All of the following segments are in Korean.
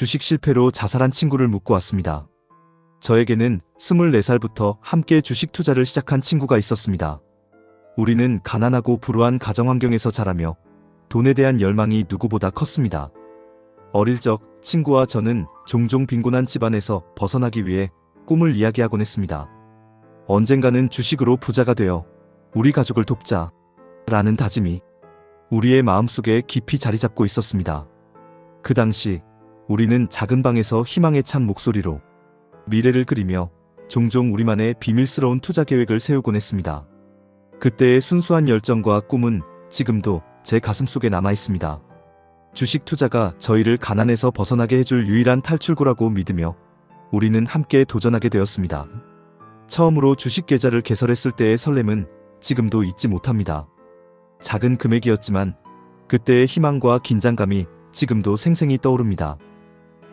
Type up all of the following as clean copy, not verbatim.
주식 실패로 자살한 친구를 묻고 왔습니다. 저에게는 24살부터 함께 주식 투자를 시작한 친구가 있었습니다. 우리는 가난하고 불우한 가정 환경에서 자라며 돈에 대한 열망이 누구보다 컸습니다. 어릴 적 친구와 저는 종종 빈곤한 집안에서 벗어나기 위해 꿈을 이야기하곤 했습니다. 언젠가는 주식으로 부자가 되어 우리 가족을 돕자 라는 다짐이 우리의 마음속에 깊이 자리 잡고 있었습니다. 그 당시 우리는 작은 방에서 희망에 찬 목소리로 미래를 그리며 종종 우리만의 비밀스러운 투자 계획을 세우곤 했습니다. 그때의 순수한 열정과 꿈은 지금도 제 가슴속에 남아 있습니다. 주식 투자가 저희를 가난에서 벗어나게 해줄 유일한 탈출구라고 믿으며 우리는 함께 도전하게 되었습니다. 처음으로 주식 계좌를 개설했을 때의 설렘은 지금도 잊지 못합니다. 작은 금액이었지만 그때의 희망과 긴장감이 지금도 생생히 떠오릅니다.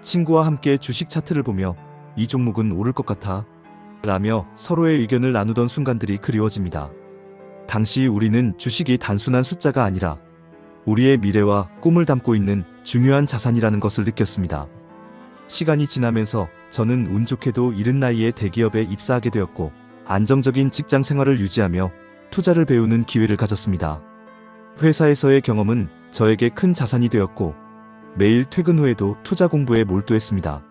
친구와 함께 주식 차트를 보며 이 종목은 오를 것 같아 라며 서로의 의견을 나누던 순간들이 그리워집니다. 당시 우리는 주식이 단순한 숫자가 아니라 우리의 미래와 꿈을 담고 있는 중요한 자산이라는 것을 느꼈습니다. 시간이 지나면서 저는 운 좋게도 이른 나이에 대기업에 입사하게 되었고 안정적인 직장 생활을 유지하며 투자를 배우는 기회를 가졌습니다. 회사에서의 경험은 저에게 큰 자산이 되었고 매일 퇴근 후에도 투자 공부에 몰두했습니다.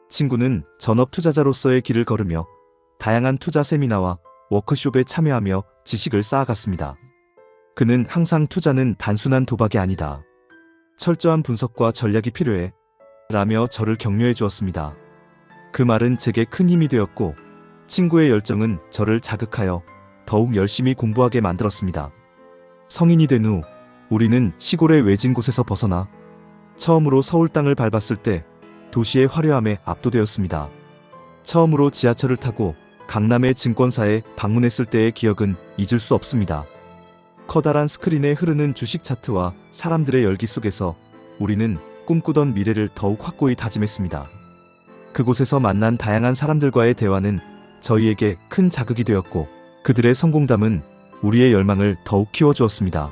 친구는 전업 투자자로서의 길을 걸으며 다양한 투자 세미나와 워크숍에 참여하며 지식을 쌓아갔습니다. 그는 항상 투자는 단순한 도박이 아니다. 철저한 분석과 전략이 필요해 라며 저를 격려해 주었습니다. 그 말은 제게 큰 힘이 되었고 친구의 열정은 저를 자극하여 더욱 열심히 공부하게 만들었습니다. 성인이 된 후 우리는 시골의 외진 곳에서 벗어나 처음으로 서울 땅을 밟았을 때 도시의 화려함에 압도되었습니다. 처음으로 지하철을 타고 강남의 증권사에 방문했을 때의 기억은 잊을 수 없습니다. 커다란 스크린에 흐르는 주식 차트와 사람들의 열기 속에서 우리는 꿈꾸던 미래를 더욱 확고히 다짐했습니다. 그곳에서 만난 다양한 사람들과의 대화는 저희에게 큰 자극이 되었고 그들의 성공담은 우리의 열망을 더욱 키워주었습니다.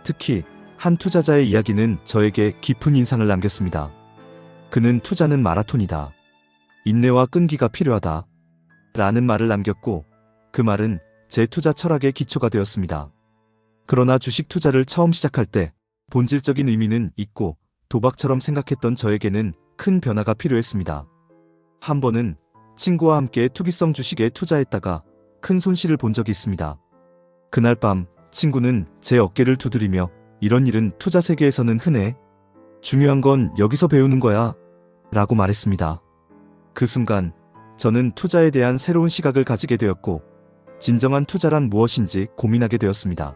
특히 한 투자자의 이야기는 저에게 깊은 인상을 남겼습니다. 그는 투자는 마라톤이다. 인내와 끈기가 필요하다. 라는 말을 남겼고 그 말은 제 투자 철학의 기초가 되었습니다. 그러나 주식 투자를 처음 시작할 때 본질적인 의미는 있고 도박처럼 생각했던 저에게는 큰 변화가 필요했습니다. 한 번은 친구와 함께 투기성 주식에 투자했다가 큰 손실을 본 적이 있습니다. 그날 밤 친구는 제 어깨를 두드리며 이런 일은 투자 세계에서는 흔해. 중요한 건 여기서 배우는 거야. 라고 말했습니다. 그 순간 저는 투자에 대한 새로운 시각을 가지게 되었고 진정한 투자란 무엇인지 고민하게 되었습니다.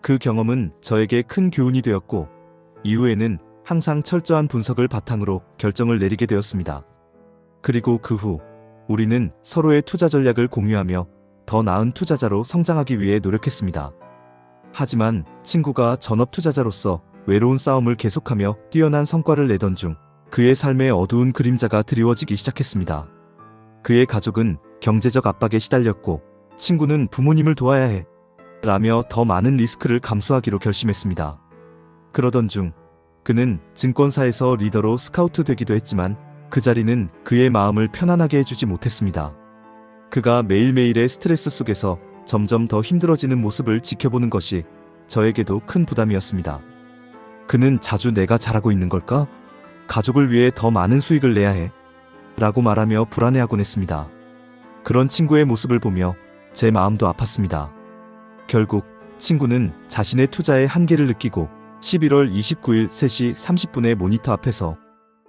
그 경험은 저에게 큰 교훈이 되었고 이후에는 항상 철저한 분석을 바탕으로 결정을 내리게 되었습니다. 그리고 그 후 우리는 서로의 투자 전략을 공유하며 더 나은 투자자로 성장하기 위해 노력했습니다. 하지만 친구가 전업 투자자로서 외로운 싸움을 계속하며 뛰어난 성과를 내던 중 그의 삶의 어두운 그림자가 드리워지기 시작했습니다. 그의 가족은 경제적 압박에 시달렸고 친구는 부모님을 도와야 해 라며 더 많은 리스크를 감수하기로 결심했습니다. 그러던 중 그는 증권사에서 리더로 스카우트 되기도 했지만 그 자리는 그의 마음을 편안하게 해주지 못했습니다. 그가 매일매일의 스트레스 속에서 점점 더 힘들어지는 모습을 지켜보는 것이 저에게도 큰 부담이었습니다. 그는 자주 내가 잘하고 있는 걸까? 가족을 위해 더 많은 수익을 내야 해 라고 말하며 불안해하곤 했습니다. 그런 친구의 모습을 보며 제 마음도 아팠습니다. 결국 친구는 자신의 투자의 한계를 느끼고 11월 29일 3시 30분에 모니터 앞에서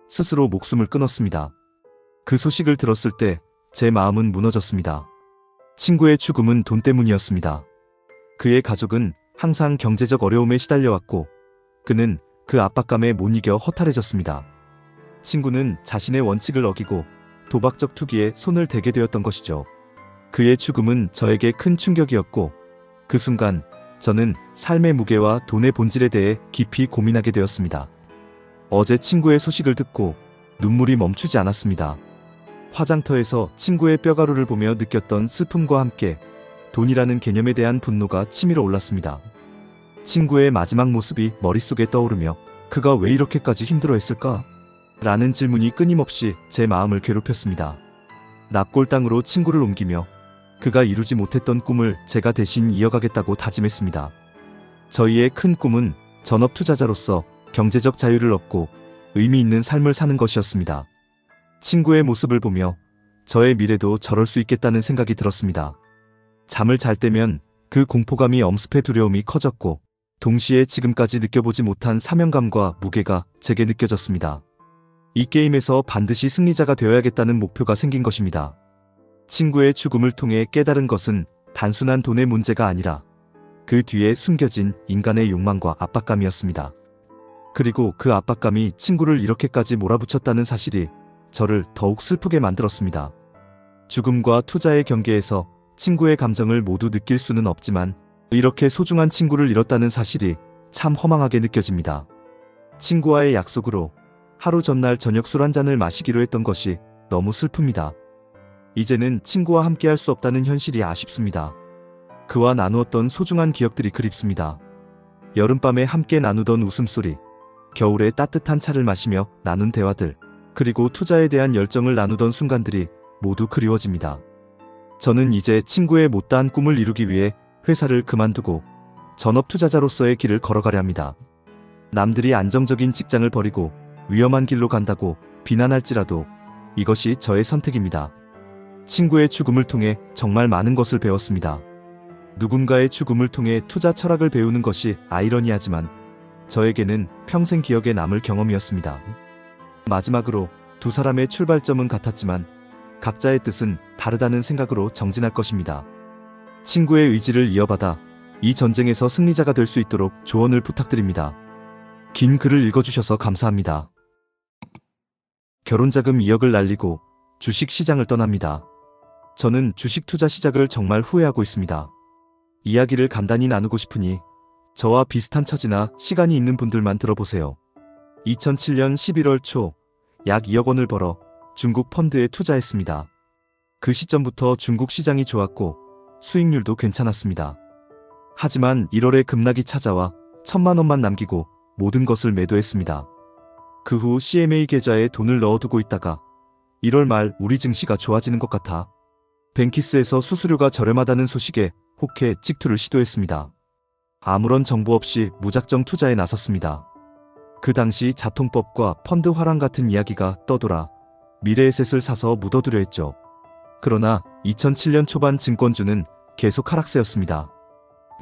스스로 목숨을 끊었습니다. 그 소식을 들었을 때 제 마음은 무너졌습니다. 친구의 죽음은 돈 때문이었습니다. 그의 가족은 항상 경제적 어려움에 시달려왔고 그는 그 압박감에 못 이겨 허탈해졌습니다. 친구는 자신의 원칙을 어기고 도박적 투기에 손을 대게 되었던 것이죠. 그의 죽음은 저에게 큰 충격이었고 그 순간 저는 삶의 무게와 돈의 본질에 대해 깊이 고민하게 되었습니다. 어제 친구의 소식을 듣고 눈물이 멈추지 않았습니다. 화장터에서 친구의 뼈가루를 보며 느꼈던 슬픔과 함께 돈이라는 개념에 대한 분노가 치밀어 올랐습니다. 친구의 마지막 모습이 머릿속에 떠오르며 그가 왜 이렇게까지 힘들어했을까? 라는 질문이 끊임없이 제 마음을 괴롭혔습니다. 납골당으로 친구를 옮기며 그가 이루지 못했던 꿈을 제가 대신 이어가겠다고 다짐했습니다. 저희의 큰 꿈은 전업 투자자로서 경제적 자유를 얻고 의미 있는 삶을 사는 것이었습니다. 친구의 모습을 보며 저의 미래도 저럴 수 있겠다는 생각이 들었습니다. 잠을 잘 때면 그 공포감이 엄습해 두려움이 커졌고 동시에 지금까지 느껴보지 못한 사명감과 무게가 제게 느껴졌습니다. 이 게임에서 반드시 승리자가 되어야겠다는 목표가 생긴 것입니다. 친구의 죽음을 통해 깨달은 것은 단순한 돈의 문제가 아니라 그 뒤에 숨겨진 인간의 욕망과 압박감이었습니다. 그리고 그 압박감이 친구를 이렇게까지 몰아붙였다는 사실이 저를 더욱 슬프게 만들었습니다. 죽음과 투자의 경계에서 친구의 감정을 모두 느낄 수는 없지만 이렇게 소중한 친구를 잃었다는 사실이 참 허망하게 느껴집니다. 친구와의 약속으로 하루 전날 저녁 술 한 잔을 마시기로 했던 것이 너무 슬픕니다. 이제는 친구와 함께 할 수 없다는 현실이 아쉽습니다. 그와 나누었던 소중한 기억들이 그립습니다. 여름밤에 함께 나누던 웃음소리, 겨울에 따뜻한 차를 마시며 나눈 대화들, 그리고 투자에 대한 열정을 나누던 순간들이 모두 그리워집니다. 저는 이제 친구의 못다한 꿈을 이루기 위해 회사를 그만두고 전업 투자자로서의 길을 걸어가려 합니다. 남들이 안정적인 직장을 버리고 위험한 길로 간다고 비난할지라도 이것이 저의 선택입니다. 친구의 죽음을 통해 정말 많은 것을 배웠습니다. 누군가의 죽음을 통해 투자 철학을 배우는 것이 아이러니하지만 저에게는 평생 기억에 남을 경험이었습니다. 마지막으로 두 사람의 출발점은 같았지만 각자의 뜻은 다르다는 생각으로 정진할 것입니다. 친구의 의지를 이어받아 이 전쟁에서 승리자가 될 수 있도록 조언을 부탁드립니다. 긴 글을 읽어주셔서 감사합니다. 결혼자금 2억을 날리고 주식 시장을 떠납니다. 저는 주식 투자 시작을 정말 후회하고 있습니다. 이야기를 간단히 나누고 싶으니 저와 비슷한 처지나 시간이 있는 분들만 들어보세요. 2007년 11월 초 약 2억 원을 벌어 중국 펀드에 투자했습니다. 그 시점부터 중국 시장이 좋았고 수익률도 괜찮았습니다. 하지만 1월에 급락이 찾아와 1,000만 원만 남기고 모든 것을 매도했습니다. 그 후 CMA 계좌에 돈을 넣어두고 있다가 1월 말 우리 증시가 좋아지는 것 같아 뱅키스에서 수수료가 저렴하다는 소식에 혹해 직투를 시도했습니다. 아무런 정보 없이 무작정 투자에 나섰습니다. 그 당시 자통법과 펀드 화랑 같은 이야기가 떠돌아 미래에셋을 사서 묻어두려 했죠. 그러나 2007년 초반 증권주는 계속 하락세였습니다.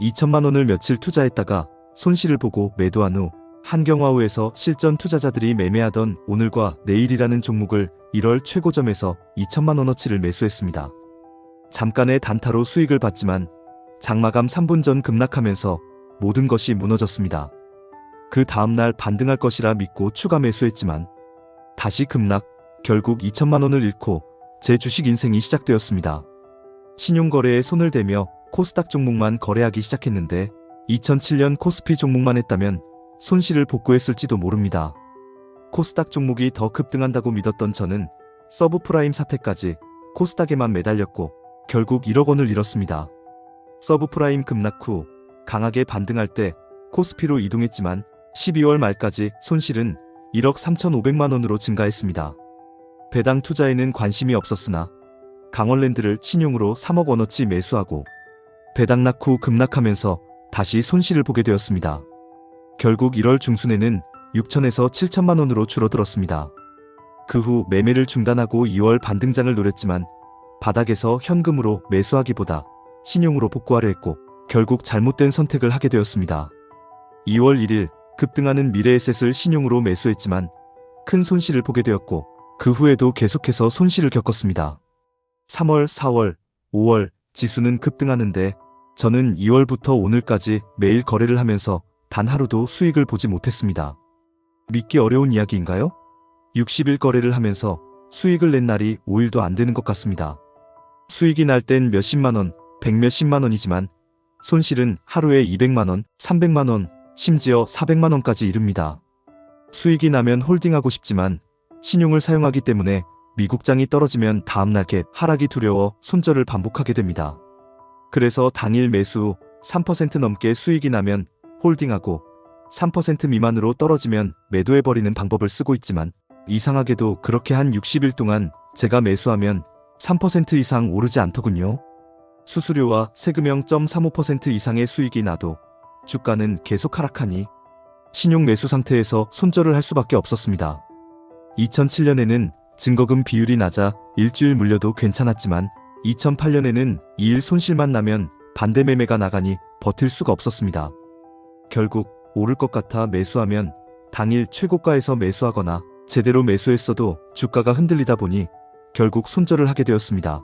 2천만 원을 며칠 투자했다가 손실을 보고 매도한 후 한경화후에서 실전 투자자들이 매매하던 오늘과 내일이라는 종목을 1월 최고점에서 2천만 원어치를 매수했습니다. 잠깐의 단타로 수익을 봤지만 장마감 3분 전 급락하면서 모든 것이 무너졌습니다. 그 다음날 반등할 것이라 믿고 추가 매수했지만 다시 급락, 결국 2천만 원을 잃고 제 주식 인생이 시작되었습니다. 신용거래에 손을 대며 코스닥 종목만 거래하기 시작했는데 2007년 코스피 종목만 했다면 손실을 복구했을지도 모릅니다. 코스닥 종목이 더 급등한다고 믿었던 저는 서브프라임 사태까지 코스닥에만 매달렸고 결국 1억 원을 잃었습니다. 서브프라임 급락 후 강하게 반등할 때 코스피로 이동했지만 12월 말까지 손실은 1억 3,500만 원으로 증가했습니다. 배당 투자에는 관심이 없었으나 강원랜드를 신용으로 3억 원어치 매수하고 배당락 후 급락하면서 다시 손실을 보게 되었습니다. 결국 1월 중순에는 6천에서 7천만 원으로 줄어들었습니다. 그 후 매매를 중단하고 2월 반등장을 노렸지만 바닥에서 현금으로 매수하기보다 신용으로 복구하려 했고 결국 잘못된 선택을 하게 되었습니다. 2월 1일 급등하는 미래에셋을 신용으로 매수했지만 큰 손실을 보게 되었고 그 후에도 계속해서 손실을 겪었습니다. 3월, 4월, 5월 지수는 급등하는데 저는 2월부터 오늘까지 매일 거래를 하면서 단 하루도 수익을 보지 못했습니다. 믿기 어려운 이야기인가요? 60일 거래를 하면서 수익을 낸 날이 5일도 안 되는 것 같습니다. 수익이 날 땐 몇십만 원, 백몇십만 원이지만 손실은 하루에 200만 원, 300만 원, 심지어 400만 원까지 이릅니다. 수익이 나면 홀딩하고 싶지만 신용을 사용하기 때문에 미국장이 떨어지면 다음날 갭 하락이 두려워 손절을 반복하게 됩니다. 그래서 당일 매수 후 3% 넘게 수익이 나면 홀딩하고 3% 미만으로 떨어지면 매도해버리는 방법을 쓰고 있지만 이상하게도 그렇게 한 60일 동안 제가 매수하면 3% 이상 오르지 않더군요. 수수료와 세금 0.35% 이상의 수익이 나도 주가는 계속 하락하니 신용 매수 상태에서 손절을 할 수밖에 없었습니다. 2007년에는 증거금 비율이 낮아 일주일 물려도 괜찮았지만 2008년에는 2일 손실만 나면 반대 매매가 나가니 버틸 수가 없었습니다. 결국 오를 것 같아 매수하면 당일 최고가에서 매수하거나 제대로 매수했어도 주가가 흔들리다 보니 결국 손절을 하게 되었습니다.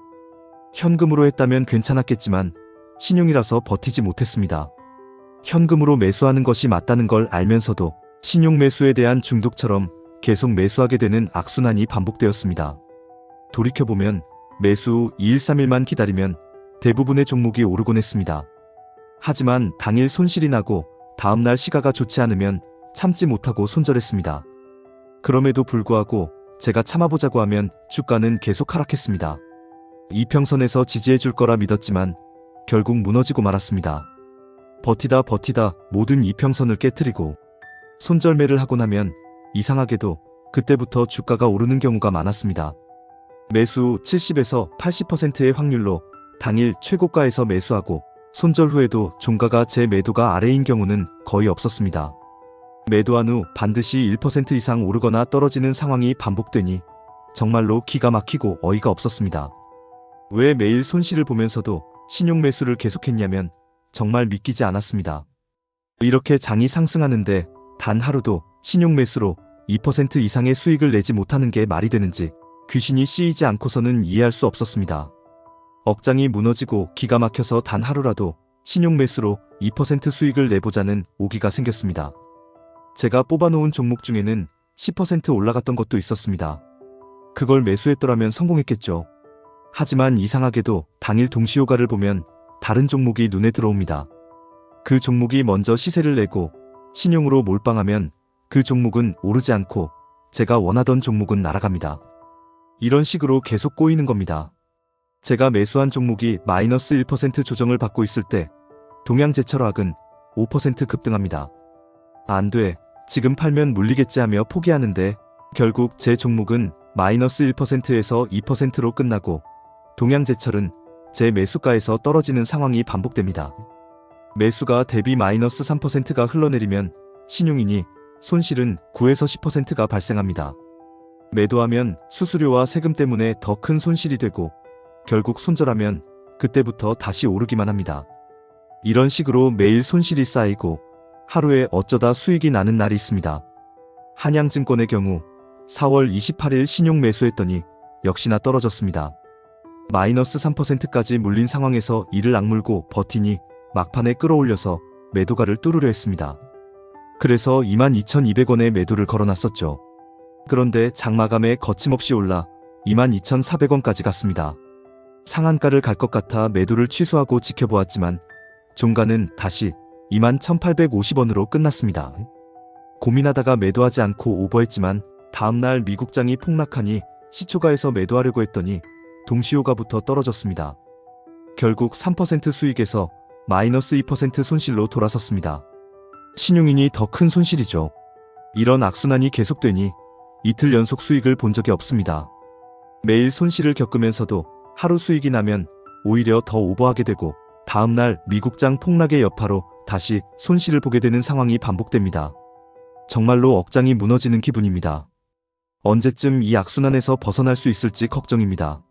현금으로 했다면 괜찮았겠지만 신용이라서 버티지 못했습니다. 현금으로 매수하는 것이 맞다는 걸 알면서도 신용 매수에 대한 중독처럼 계속 매수하게 되는 악순환이 반복되었습니다. 돌이켜보면 매수 후 2일 3일만 기다리면 대부분의 종목이 오르곤 했습니다. 하지만 당일 손실이 나고 다음날 시가가 좋지 않으면 참지 못하고 손절했습니다. 그럼에도 불구하고 제가 참아보자고 하면 주가는 계속 하락했습니다. 이평선에서 지지해 줄 거라 믿었지만 결국 무너지고 말았습니다. 버티다 모든 이평선을 깨트리고 손절매를 하고 나면 이상하게도 그때부터 주가가 오르는 경우가 많았습니다. 매수 후 70에서 80%의 확률로 당일 최고가에서 매수하고 손절 후에도 종가가 제 매도가 아래인 경우는 거의 없었습니다. 매도한 후 반드시 1% 이상 오르거나 떨어지는 상황이 반복되니 정말로 기가 막히고 어이가 없었습니다. 왜 매일 손실을 보면서도 신용 매수를 계속했냐면 정말 믿기지 않았습니다. 이렇게 장이 상승하는데 단 하루도 신용 매수로 2% 이상의 수익을 내지 못하는 게 말이 되는지 귀신이 씌이지 않고서는 이해할 수 없었습니다. 억장이 무너지고 기가 막혀서 단 하루라도 신용 매수로 2% 수익을 내보자는 오기가 생겼습니다. 제가 뽑아놓은 종목 중에는 10% 올라갔던 것도 있었습니다. 그걸 매수했더라면 성공했겠죠. 하지만 이상하게도 당일 동시효과를 보면 다른 종목이 눈에 들어옵니다. 그 종목이 먼저 시세를 내고 신용으로 몰빵하면 그 종목은 오르지 않고 제가 원하던 종목은 날아갑니다. 이런 식으로 계속 꼬이는 겁니다. 제가 매수한 종목이 마이너스 1% 조정을 받고 있을 때 동양제철화학은 5% 급등합니다. 안 돼, 지금 팔면 물리겠지 하며 포기하는데 결국 제 종목은 마이너스 1%에서 2%로 끝나고 동양제철은 제 매수가에서 떨어지는 상황이 반복됩니다. 매수가 대비 마이너스 3%가 흘러내리면 신용이니 손실은 9에서 10%가 발생합니다. 매도하면 수수료와 세금 때문에 더 큰 손실이 되고 결국 손절하면 그때부터 다시 오르기만 합니다. 이런 식으로 매일 손실이 쌓이고 하루에 어쩌다 수익이 나는 날이 있습니다. 한양증권의 경우 4월 28일 신용 매수했더니 역시나 떨어졌습니다. 마이너스 3%까지 물린 상황에서 이를 악물고 버티니 막판에 끌어올려서 매도가를 뚫으려 했습니다. 그래서 22,200원에 매도를 걸어놨었죠. 그런데 장마감에 거침없이 올라 22,400원까지 갔습니다. 상한가를 갈 것 같아 매도를 취소하고 지켜보았지만 종가는 다시 21,850원으로 끝났습니다. 고민하다가 매도하지 않고 오버했지만 다음날 미국장이 폭락하니 시초가에서 매도하려고 했더니 동시효과부터 떨어졌습니다. 결국 3% 수익에서 마이너스 2% 손실로 돌아섰습니다. 신용인이 더 큰 손실이죠. 이런 악순환이 계속되니 이틀 연속 수익을 본 적이 없습니다. 매일 손실을 겪으면서도 하루 수익이 나면 오히려 더 오버하게 되고 다음날 미국장 폭락의 여파로 다시 손실을 보게 되는 상황이 반복됩니다. 정말로 억장이 무너지는 기분입니다. 언제쯤 이 악순환에서 벗어날 수 있을지 걱정입니다.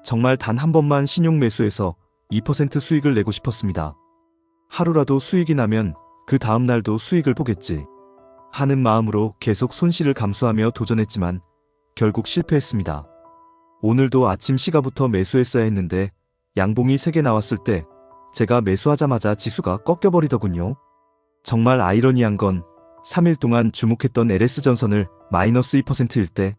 정말 단 한 번만 신용 매수해서 2% 수익을 내고 싶었습니다. 하루라도 수익이 나면 그 다음날도 수익을 보겠지 하는 마음으로 계속 손실을 감수하며 도전했지만 결국 실패했습니다. 오늘도 아침 시가부터 매수했어야 했는데 양봉이 3개 나왔을 때 제가 매수하자마자 지수가 꺾여버리더군요. 정말 아이러니한 건 3일 동안 주목했던 LS전선을 마이너스 2%일 때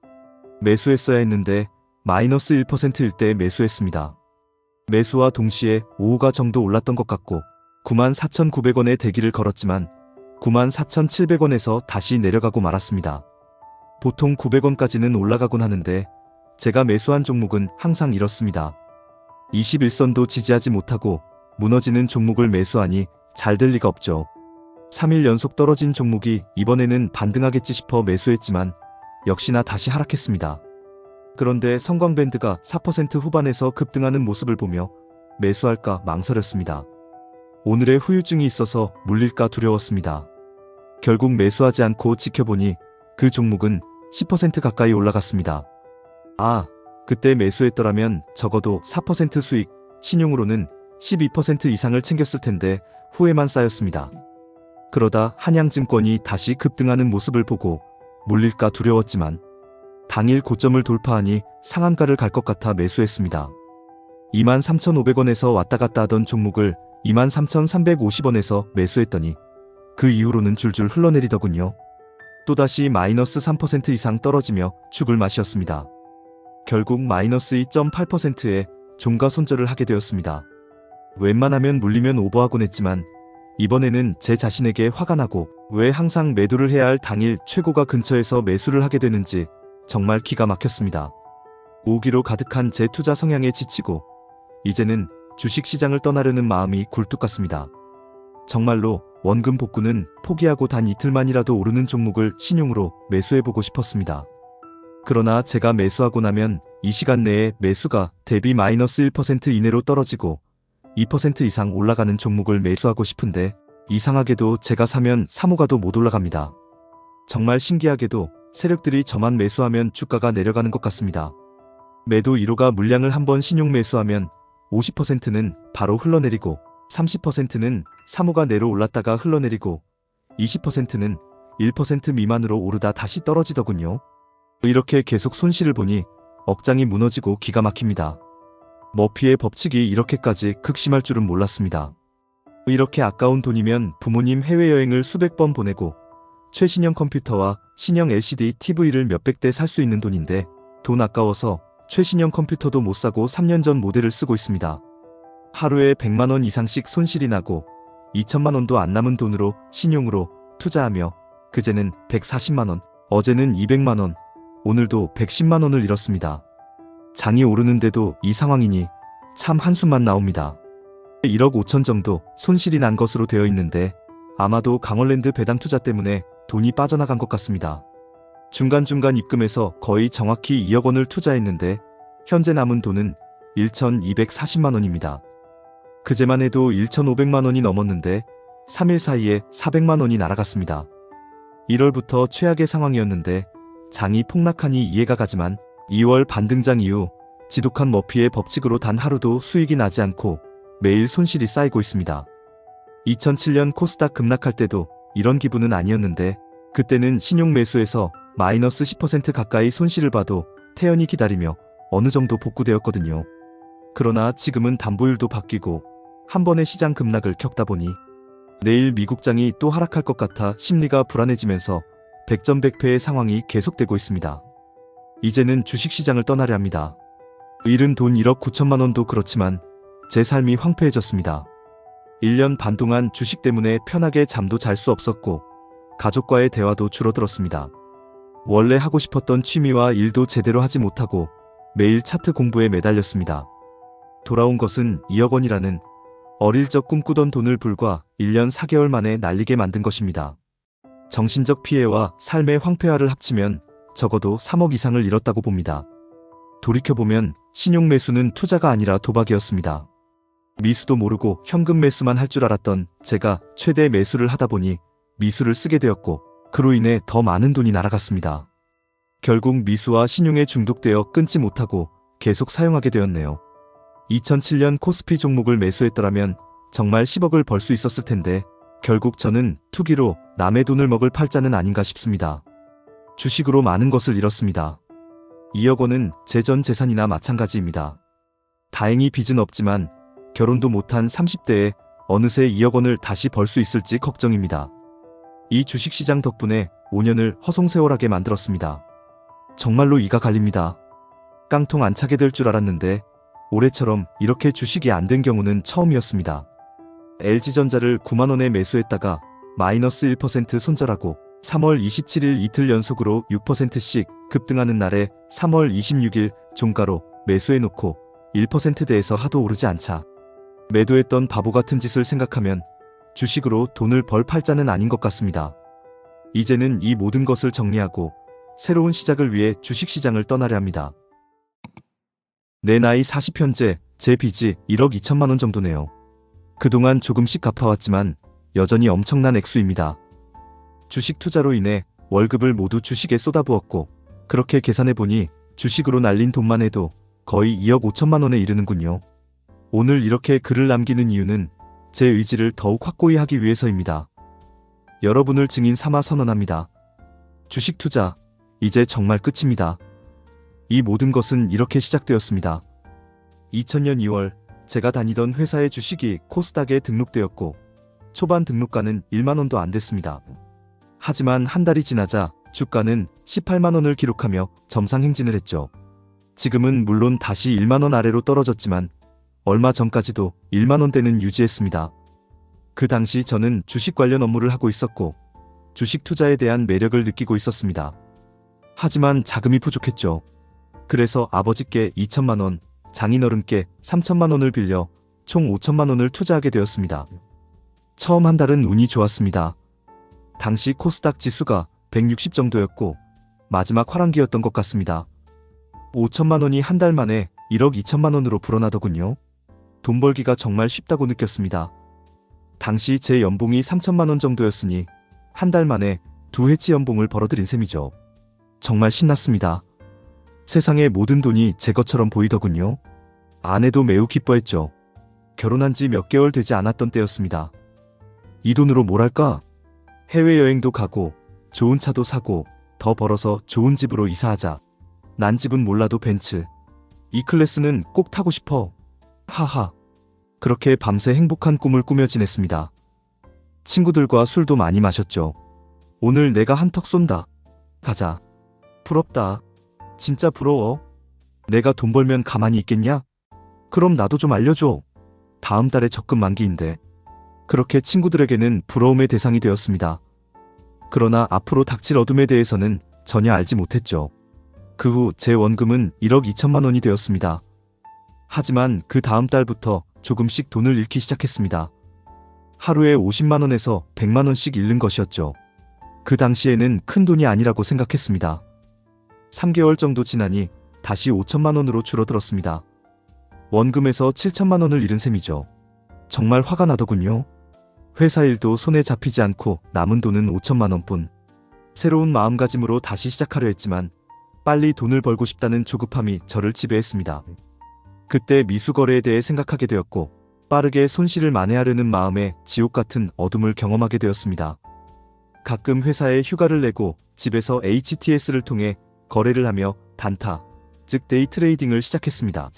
매수했어야 했는데 마이너스 1%일 때 매수했습니다. 매수와 동시에 오후가 정도 올랐던 것 같고 94,900원에 대기를 걸었지만 94,700원에서 다시 내려가고 말았습니다. 보통 900원까지는 올라가곤 하는데 제가 매수한 종목은 항상 이렇습니다. 21선도 지지하지 못하고 무너지는 종목을 매수하니 잘 될 리가 없죠. 3일 연속 떨어진 종목이 이번에는 반등하겠지 싶어 매수했지만 역시나 다시 하락했습니다. 그런데 성광밴드가 4% 후반에서 급등하는 모습을 보며 매수할까 망설였습니다. 오늘의 후유증이 있어서 물릴까 두려웠습니다. 결국 매수하지 않고 지켜보니 그 종목은 10% 가까이 올라갔습니다. 그때 매수했더라면 적어도 4% 수익, 신용으로는 12% 이상을 챙겼을 텐데 후회만 쌓였습니다. 그러다 한양증권이 다시 급등하는 모습을 보고 물릴까 두려웠지만 당일 고점을 돌파하니 상한가를 갈 것 같아 매수했습니다. 23,500원에서 왔다 갔다 하던 종목을 23,350원에서 매수했더니 그 이후로는 줄줄 흘러내리더군요. 또다시 마이너스 3% 이상 떨어지며 죽을 맛이었습니다. 결국 마이너스 2.8%에 종가 손절을 하게 되었습니다. 웬만하면 물리면 오버하곤 했지만 이번에는 제 자신에게 화가 나고 왜 항상 매도를 해야 할 당일 최고가 근처에서 매수를 하게 되는지 정말 기가 막혔습니다. 오기로 가득한 제 투자 성향에 지치고 이제는 주식시장을 떠나려는 마음이 굴뚝 같습니다. 정말로 원금 복구는 포기하고 단 이틀만이라도 오르는 종목을 신용으로 매수해보고 싶었습니다. 그러나 제가 매수하고 나면 이 시간 내에 매수가 대비 마이너스 1% 이내로 떨어지고 2% 이상 올라가는 종목을 매수하고 싶은데 이상하게도 제가 사면 사모가도 못 올라갑니다. 정말 신기하게도 세력들이 저만 매수하면 주가가 내려가는 것 같습니다. 매도 1호가 물량을 한번 신용 매수하면 50%는 바로 흘러내리고 30%는 사모가 내려 올랐다가 흘러내리고 20%는 1% 미만으로 오르다 다시 떨어지더군요. 이렇게 계속 손실을 보니 억장이 무너지고 기가 막힙니다. 머피의 법칙이 이렇게까지 극심할 줄은 몰랐습니다. 이렇게 아까운 돈이면 부모님 해외여행을 수백 번 보내고 최신형 컴퓨터와 신형 LCD TV를 몇백 대 살 수 있는 돈인데 돈 아까워서 최신형 컴퓨터도 못 사고 3년 전 모델을 쓰고 있습니다. 하루에 100만원 이상씩 손실이 나고 2천만원도 안 남은 돈으로 신용으로 투자하며 그제는 140만원, 어제는 200만원, 오늘도 110만원을 잃었습니다. 장이 오르는데도 이 상황이니 참 한숨만 나옵니다. 1억 5천 정도 손실이 난 것으로 되어 있는데 아마도 강원랜드 배당 투자 때문에 돈이 빠져나간 것 같습니다. 중간중간 입금해서 거의 정확히 2억 원을 투자했는데 현재 남은 돈은 1,240만원입니다. 그제만 해도 1,500만원이 넘었는데 3일 사이에 400만원이 날아갔습니다. 1월부터 최악의 상황이었는데 장이 폭락하니 이해가 가지만 2월 반등장 이후 지독한 머피의 법칙으로 단 하루도 수익이 나지 않고 매일 손실이 쌓이고 있습니다. 2007년 코스닥 급락할 때도 이런 기분은 아니었는데 그때는 신용 매수에서 마이너스 10% 가까이 손실을 봐도 태연히 기다리며 어느 정도 복구되었거든요. 그러나 지금은 담보율도 바뀌고 한 번의 시장 급락을 겪다 보니 내일 미국장이 또 하락할 것 같아 심리가 불안해지면서 백전백패의 상황이 계속되고 있습니다. 이제는 주식시장을 떠나려 합니다. 잃은 돈 1억 9천만 원도 그렇지만 제 삶이 황폐해졌습니다. 1년 반 동안 주식 때문에 편하게 잠도 잘 수 없었고 가족과의 대화도 줄어들었습니다. 원래 하고 싶었던 취미와 일도 제대로 하지 못하고 매일 차트 공부에 매달렸습니다. 돌아온 것은 2억 원이라는 어릴 적 꿈꾸던 돈을 불과 1년 4개월 만에 날리게 만든 것입니다. 정신적 피해와 삶의 황폐화를 합치면 적어도 3억 이상을 잃었다고 봅니다. 돌이켜보면 신용 매수는 투자가 아니라 도박이었습니다. 미수도 모르고 현금 매수만 할 줄 알았던 제가 최대 매수를 하다 보니 미수를 쓰게 되었고 그로 인해 더 많은 돈이 날아갔습니다. 결국 미수와 신용에 중독되어 끊지 못하고 계속 사용하게 되었네요. 2007년 코스피 종목을 매수했더라면 정말 10억을 벌 수 있었을 텐데 결국 저는 투기로 남의 돈을 먹을 팔자는 아닌가 싶습니다. 주식으로 많은 것을 잃었습니다. 2억 원은 제 전 재산이나 마찬가지입니다. 다행히 빚은 없지만 결혼도 못한 30대에 어느새 2억 원을 다시 벌 수 있을지 걱정입니다. 이 주식시장 덕분에 5년을 허송세월하게 만들었습니다. 정말로 이가 갈립니다. 깡통 안 차게 될 줄 알았는데 올해처럼 이렇게 주식이 안 된 경우는 처음이었습니다. LG전자를 9만원에 매수했다가 마이너스 1% 손절하고 3월 27일 이틀 연속으로 6%씩 급등하는 날에 3월 26일 종가로 매수해놓고 1%대에서 하도 오르지 않자 매도했던 바보 같은 짓을 생각하면 주식으로 돈을 벌 팔자는 아닌 것 같습니다. 이제는 이 모든 것을 정리하고 새로운 시작을 위해 주식시장을 떠나려 합니다. 내 나이 40현재 제 빚이 1억 2천만 원 정도네요. 그동안 조금씩 갚아왔지만 여전히 엄청난 액수입니다. 주식 투자로 인해 월급을 모두 주식에 쏟아부었고 그렇게 계산해보니 주식으로 날린 돈만 해도 거의 2억 5천만 원에 이르는군요. 오늘 이렇게 글을 남기는 이유는 제 의지를 더욱 확고히 하기 위해서입니다. 여러분을 증인 삼아 선언합니다. 주식 투자, 이제 정말 끝입니다. 이 모든 것은 이렇게 시작되었습니다. 2000년 2월 제가 다니던 회사의 주식이 코스닥에 등록되었고 초반 등록가는 1만 원도 안 됐습니다. 하지만 한 달이 지나자 주가는 18만 원을 기록하며 점상 행진을 했죠. 지금은 물론 다시 1만 원 아래로 떨어졌지만 얼마 전까지도 1만 원대는 유지했습니다. 그 당시 저는 주식 관련 업무를 하고 있었고 주식 투자에 대한 매력을 느끼고 있었습니다. 하지만 자금이 부족했죠. 그래서 아버지께 2천만 원, 장인어른께 3천만 원을 빌려 총 5천만 원을 투자하게 되었습니다. 처음 한 달은 운이 좋았습니다. 당시 코스닥 지수가 160 정도였고 마지막 화랑기였던 것 같습니다. 5천만 원이 한 달 만에 1억 2천만 원으로 불어나더군요. 돈 벌기가 정말 쉽다고 느꼈습니다. 당시 제 연봉이 3천만 원 정도였으니 한 달 만에 두 해치 연봉을 벌어들인 셈이죠. 정말 신났습니다. 세상의 모든 돈이 제 것처럼 보이더군요. 아내도 매우 기뻐했죠. 결혼한 지 몇 개월 되지 않았던 때였습니다. 이 돈으로 뭘 할까? 해외여행도 가고 좋은 차도 사고 더 벌어서 좋은 집으로 이사하자. 난 집은 몰라도 벤츠. E클래스는 꼭 타고 싶어. 하하. 그렇게 밤새 행복한 꿈을 꾸며 지냈습니다. 친구들과 술도 많이 마셨죠. 오늘 내가 한턱 쏜다. 가자. 부럽다. 진짜 부러워. 내가 돈 벌면 가만히 있겠냐? 그럼 나도 좀 알려줘. 다음 달에 적금 만기인데. 그렇게 친구들에게는 부러움의 대상이 되었습니다. 그러나 앞으로 닥칠 어둠에 대해서는 전혀 알지 못했죠. 그 후 제 원금은 1억 2천만 원이 되었습니다. 하지만 그 다음 달부터 조금씩 돈을 잃기 시작했습니다. 하루에 50만 원에서 100만 원씩 잃는 것이었죠. 그 당시에는 큰 돈이 아니라고 생각했습니다. 3개월 정도 지나니 다시 5천만 원으로 줄어들었습니다. 원금에서 7천만 원을 잃은 셈이죠. 정말 화가 나더군요. 회사 일도 손에 잡히지 않고 남은 돈은 5천만 원뿐. 새로운 마음가짐으로 다시 시작하려 했지만 빨리 돈을 벌고 싶다는 조급함이 저를 지배했습니다. 그때 미수거래에 대해 생각하게 되었고 빠르게 손실을 만회하려는 마음에 지옥 같은 어둠을 경험하게 되었습니다. 가끔 회사에 휴가를 내고 집에서 HTS를 통해 거래를 하며 단타, 즉 데이 트레이딩을 시작했습니다.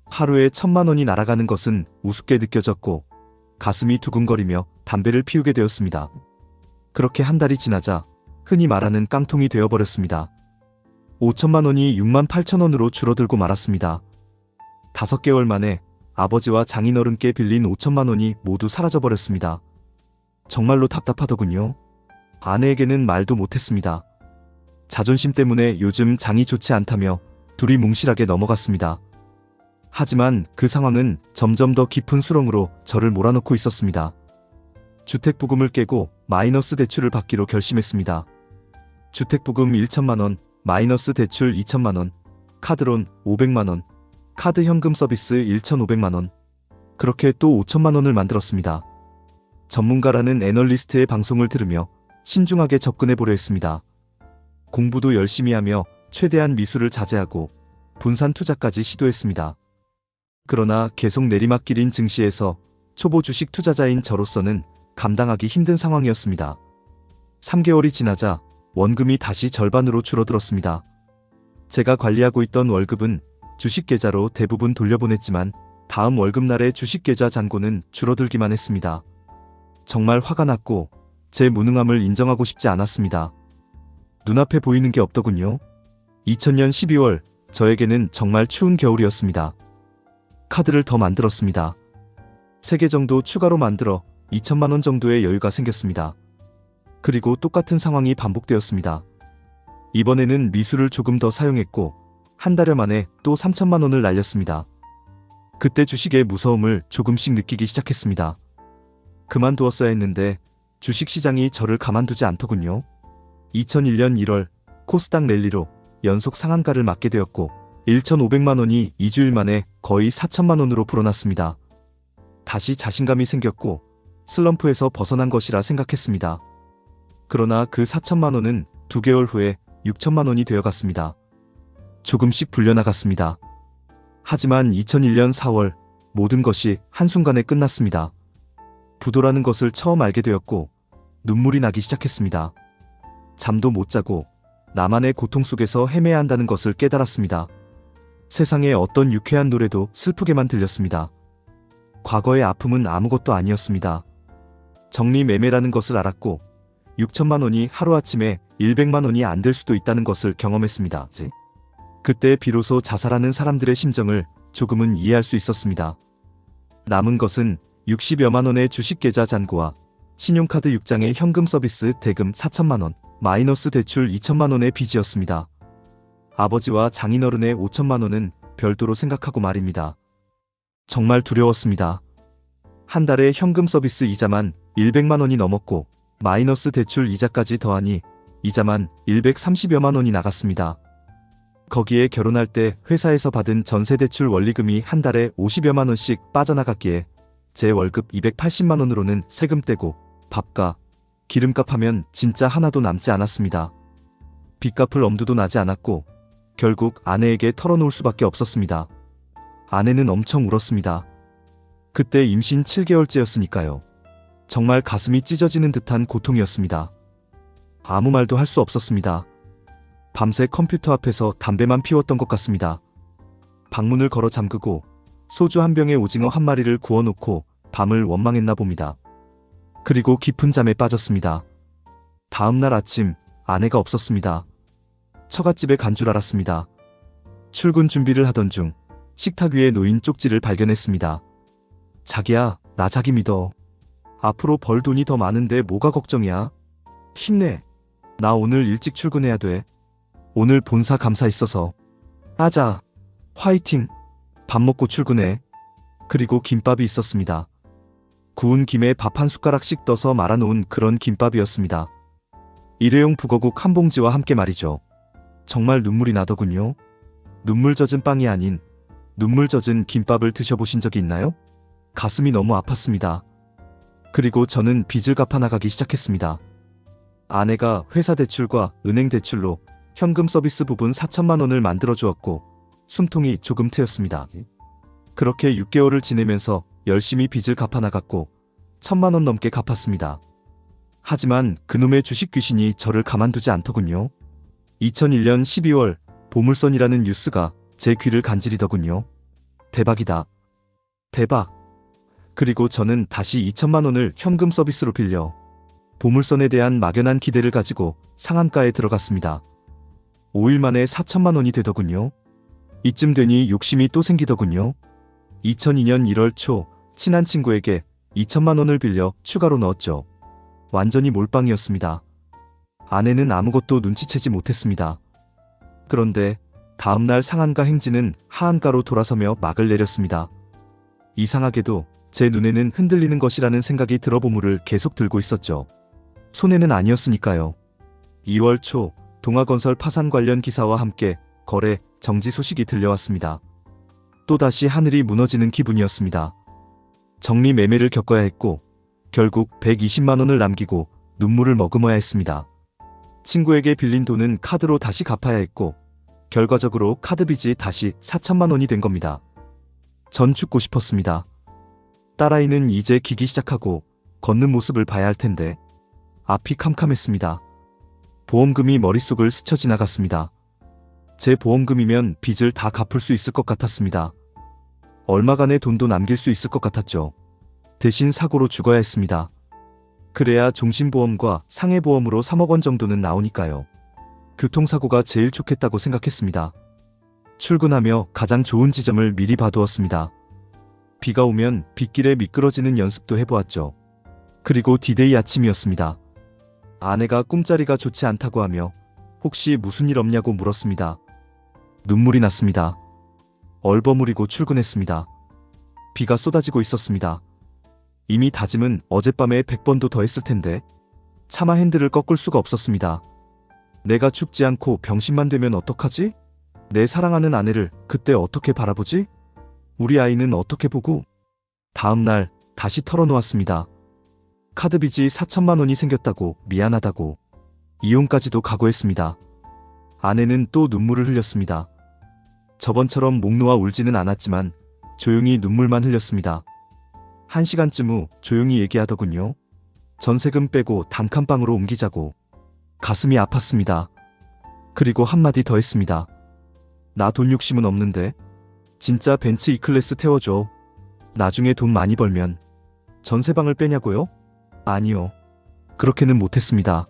하루에 1,000만 원이 날아가는 것은 우습게 느껴졌고 가슴이 두근거리며 담배를 피우게 되었습니다. 그렇게 한 달이 지나자 흔히 말하는 깡통이 되어버렸습니다. 5천만 원이 6만 8천 원으로 줄어들고 말았습니다. 5개월 만에 아버지와 장인어른께 빌린 5천만 원이 모두 사라져버렸습니다. 정말로 답답하더군요. 아내에게는 말도 못했습니다. 자존심 때문에 요즘 장이 좋지 않다며 둘이 뭉실하게 넘어갔습니다. 하지만 그 상황은 점점 더 깊은 수렁으로 저를 몰아넣고 있었습니다. 주택부금을 깨고 마이너스 대출을 받기로 결심했습니다. 주택부금 1천만 원, 마이너스 대출 2천만 원, 카드론 500만 원, 카드 현금 서비스 1,500만 원, 그렇게 또 5천만 원을 만들었습니다. 전문가라는 애널리스트의 방송을 들으며 신중하게 접근해보려 했습니다. 공부도 열심히 하며 최대한 미수를 자제하고 분산 투자까지 시도했습니다. 그러나 계속 내리막길인 증시에서 초보 주식 투자자인 저로서는 감당하기 힘든 상황이었습니다. 3개월이 지나자 원금이 다시 절반으로 줄어들었습니다. 제가 관리하고 있던 월급은 주식 계좌로 대부분 돌려보냈지만 다음 월급날의 주식 계좌 잔고는 줄어들기만 했습니다. 정말 화가 났고 제 무능함을 인정하고 싶지 않았습니다. 눈앞에 보이는 게 없더군요. 2000년 12월 저에게는 정말 추운 겨울이었습니다. 카드를 더 만들었습니다. 3개 정도 추가로 만들어 2천만 원 정도의 여유가 생겼습니다. 그리고 똑같은 상황이 반복되었습니다. 이번에는 미수를 조금 더 사용했고 한 달여 만에 또 3천만 원을 날렸습니다. 그때 주식의 무서움을 조금씩 느끼기 시작했습니다. 그만두었어야 했는데 주식시장이 저를 가만두지 않더군요. 2001년 1월 코스닥 랠리로 연속 상한가를 맞게 되었고 1,500만 원이 2주일 만에 거의 4천만 원으로 불어났습니다. 다시 자신감이 생겼고 슬럼프에서 벗어난 것이라 생각했습니다. 그러나 그 4천만 원은 2개월 후에 6천만 원이 되어갔습니다. 조금씩 불려나갔습니다. 하지만 2001년 4월 모든 것이 한순간에 끝났습니다. 부도라는 것을 처음 알게 되었고 눈물이 나기 시작했습니다. 잠도 못 자고 나만의 고통 속에서 헤매야 한다는 것을 깨달았습니다. 세상에 어떤 유쾌한 노래도 슬프게만 들렸습니다. 과거의 아픔은 아무것도 아니었습니다. 정리매매라는 것을 알았고 6천만 원이 하루아침에 100만 원이 안 될 수도 있다는 것을 경험했습니다. 그때 비로소 자살하는 사람들의 심정을 조금은 이해할 수 있었습니다. 남은 것은 60여만 원의 주식계좌 잔고와 신용카드 6장의 현금 서비스 대금 4천만 원, 마이너스 대출 2천만 원의 빚이었습니다. 아버지와 장인어른의 5천만 원은 별도로 생각하고 말입니다. 정말 두려웠습니다. 한 달에 현금 서비스 이자만 100만 원이 넘었고 마이너스 대출 이자까지 더하니 이자만 130여만 원이 나갔습니다. 거기에 결혼할 때 회사에서 받은 전세대출 원리금이 한 달에 50여만 원씩 빠져나갔기에 제 월급 280만 원으로는 세금 떼고 밥과 기름값 하면 진짜 하나도 남지 않았습니다. 빚 갚을 엄두도 나지 않았고 결국 아내에게 털어놓을 수밖에 없었습니다. 아내는 엄청 울었습니다. 그때 임신 7개월째였으니까요. 정말 가슴이 찢어지는 듯한 고통이었습니다. 아무 말도 할 수 없었습니다. 밤새 컴퓨터 앞에서 담배만 피웠던 것 같습니다. 방문을 걸어 잠그고 소주 한 병에 오징어 한 마리를 구워놓고 밤을 원망했나 봅니다. 그리고 깊은 잠에 빠졌습니다. 다음날 아침 아내가 없었습니다. 처갓집에 간 줄 알았습니다. 출근 준비를 하던 중 식탁 위에 놓인 쪽지를 발견했습니다. 자기야, 나 자기 믿어. 앞으로 벌 돈이 더 많은데 뭐가 걱정이야? 힘내. 나 오늘 일찍 출근해야 돼. 오늘 본사 감사 있어서. 아자. 화이팅. 밥 먹고 출근해. 그리고 김밥이 있었습니다. 구운 김에 밥 한 숟가락씩 떠서 말아놓은 그런 김밥이었습니다. 일회용 북어국 한 봉지와 함께 말이죠. 정말 눈물이 나더군요. 눈물 젖은 빵이 아닌 눈물 젖은 김밥을 드셔보신 적이 있나요? 가슴이 너무 아팠습니다. 그리고 저는 빚을 갚아 나가기 시작했습니다. 아내가 회사 대출과 은행 대출로 현금 서비스 부분 4천만 원을 만들어 주었고 숨통이 조금 트였습니다. 그렇게 6개월을 지내면서 열심히 빚을 갚아 나갔고 1,000만 원 넘게 갚았습니다. 하지만 그놈의 주식 귀신이 저를 가만두지 않더군요. 2001년 12월 보물선이라는 뉴스가 제 귀를 간지리더군요. 대박이다. 대박. 그리고 저는 다시 2천만 원을 현금 서비스로 빌려 보물선에 대한 막연한 기대를 가지고 상한가에 들어갔습니다. 5일 만에 4천만 원이 되더군요. 이쯤 되니 욕심이 또 생기더군요. 2002년 1월 초 친한 친구에게 2천만 원을 빌려 추가로 넣었죠. 완전히 몰빵이었습니다. 아내는 아무것도 눈치채지 못했습니다. 그런데 다음날 상한가 행진은 하한가로 돌아서며 막을 내렸습니다. 이상하게도 제 눈에는 흔들리는 것이라는 생각이 들어 보물을 계속 들고 있었죠. 손해는 아니었으니까요. 2월 초 동아건설 파산 관련 기사와 함께 거래 정지 소식이 들려왔습니다. 또다시 하늘이 무너지는 기분이었습니다. 정리 매매를 겪어야 했고 결국 120만 원을 남기고 눈물을 머금어야 했습니다. 친구에게 빌린 돈은 카드로 다시 갚아야 했고 결과적으로 카드 빚이 다시 4천만 원이 된 겁니다. 전 죽고 싶었습니다. 딸아이는 이제 기기 시작하고 걷는 모습을 봐야 할 텐데 앞이 캄캄했습니다. 보험금이 머릿속을 스쳐 지나갔습니다. 제 보험금이면 빚을 다 갚을 수 있을 것 같았습니다. 얼마간의 돈도 남길 수 있을 것 같았죠. 대신 사고로 죽어야 했습니다. 그래야 종신보험과 상해보험으로 3억 원 정도는 나오니까요. 교통사고가 제일 좋겠다고 생각했습니다. 출근하며 가장 좋은 지점을 미리 봐두었습니다. 비가 오면 빗길에 미끄러지는 연습도 해보았죠. 그리고 디데이 아침이었습니다. 아내가 꿈자리가 좋지 않다고 하며 혹시 무슨 일 없냐고 물었습니다. 눈물이 났습니다. 얼버무리고 출근했습니다. 비가 쏟아지고 있었습니다. 이미 다짐은 어젯밤에 100번도 더 했을 텐데 차마 핸들을 꺾을 수가 없었습니다. 내가 죽지 않고 병신만 되면 어떡하지? 내 사랑하는 아내를 그때 어떻게 바라보지? 우리 아이는 어떻게 보고? 다음 날 다시 털어놓았습니다. 카드빚이 4천만 원이 생겼다고 미안하다고 이혼까지도 각오했습니다. 아내는 또 눈물을 흘렸습니다. 저번처럼 목 놓아 울지는 않았지만 조용히 눈물만 흘렸습니다. 1시간쯤 후 조용히 얘기하더군요. 전세금 빼고 단칸방으로 옮기자고. 가슴이 아팠습니다. 그리고 한마디 더 했습니다. 나 돈 욕심은 없는데 진짜 벤츠 E클래스 태워줘. 나중에 돈 많이 벌면 전세방을 빼냐고요? 아니요. 그렇게는 못했습니다.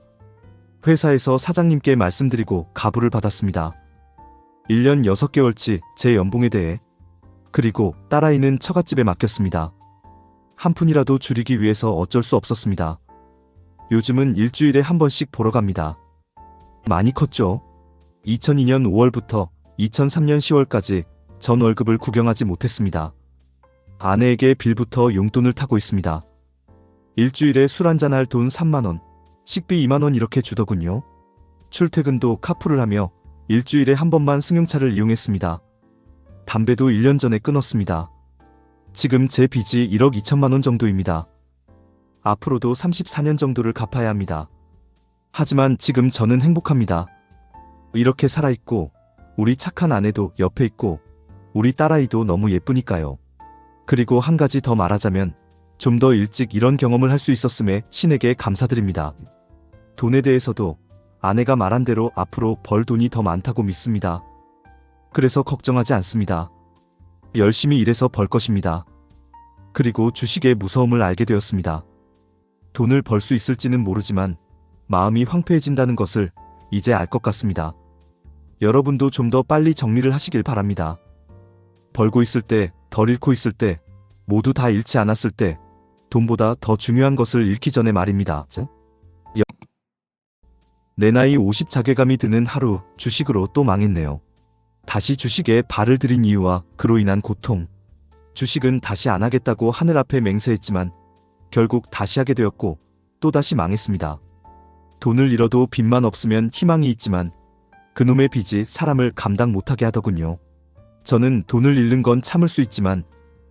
회사에서 사장님께 말씀드리고 가부를 받았습니다. 1년 6개월치 제 연봉에 대해. 그리고 딸아이는 처갓집에 맡겼습니다. 한 푼이라도 줄이기 위해서 어쩔 수 없었습니다. 요즘은 일주일에 한 번씩 보러 갑니다. 많이 컸죠? 2002년 5월부터 2003년 10월까지 전 월급을 구경하지 못했습니다. 아내에게 빌부터 용돈을 타고 있습니다. 일주일에 술 한잔할 돈 3만 원, 식비 2만 원 이렇게 주더군요. 출퇴근도 카풀을 하며 일주일에 한 번만 승용차를 이용했습니다. 담배도 1년 전에 끊었습니다. 지금 제 빚이 1억 2천만 원 정도입니다. 앞으로도 34년 정도를 갚아야 합니다. 하지만 지금 저는 행복합니다. 이렇게 살아있고 우리 착한 아내도 옆에 있고 우리 딸아이도 너무 예쁘니까요. 그리고 한 가지 더 말하자면 좀 더 일찍 이런 경험을 할 수 있었음에 신에게 감사드립니다. 돈에 대해서도 아내가 말한 대로 앞으로 벌 돈이 더 많다고 믿습니다. 그래서 걱정하지 않습니다. 열심히 일해서 벌 것입니다. 그리고 주식의 무서움을 알게 되었습니다. 돈을 벌 수 있을지는 모르지만 마음이 황폐해진다는 것을 이제 알 것 같습니다. 여러분도 좀 더 빨리 정리를 하시길 바랍니다. 벌고 있을 때, 덜 잃고 있을 때, 모두 다 잃지 않았을 때, 돈보다 더 중요한 것을 잃기 전에 말입니다. 내 나이 50 자괴감이 드는 하루, 주식으로 또 망했네요. 다시 주식에 발을 들인 이유와 그로 인한 고통. 주식은 다시 안 하겠다고 하늘 앞에 맹세했지만 결국 다시 하게 되었고 또다시 망했습니다. 돈을 잃어도 빚만 없으면 희망이 있지만 그놈의 빚이 사람을 감당 못하게 하더군요. 저는 돈을 잃는 건 참을 수 있지만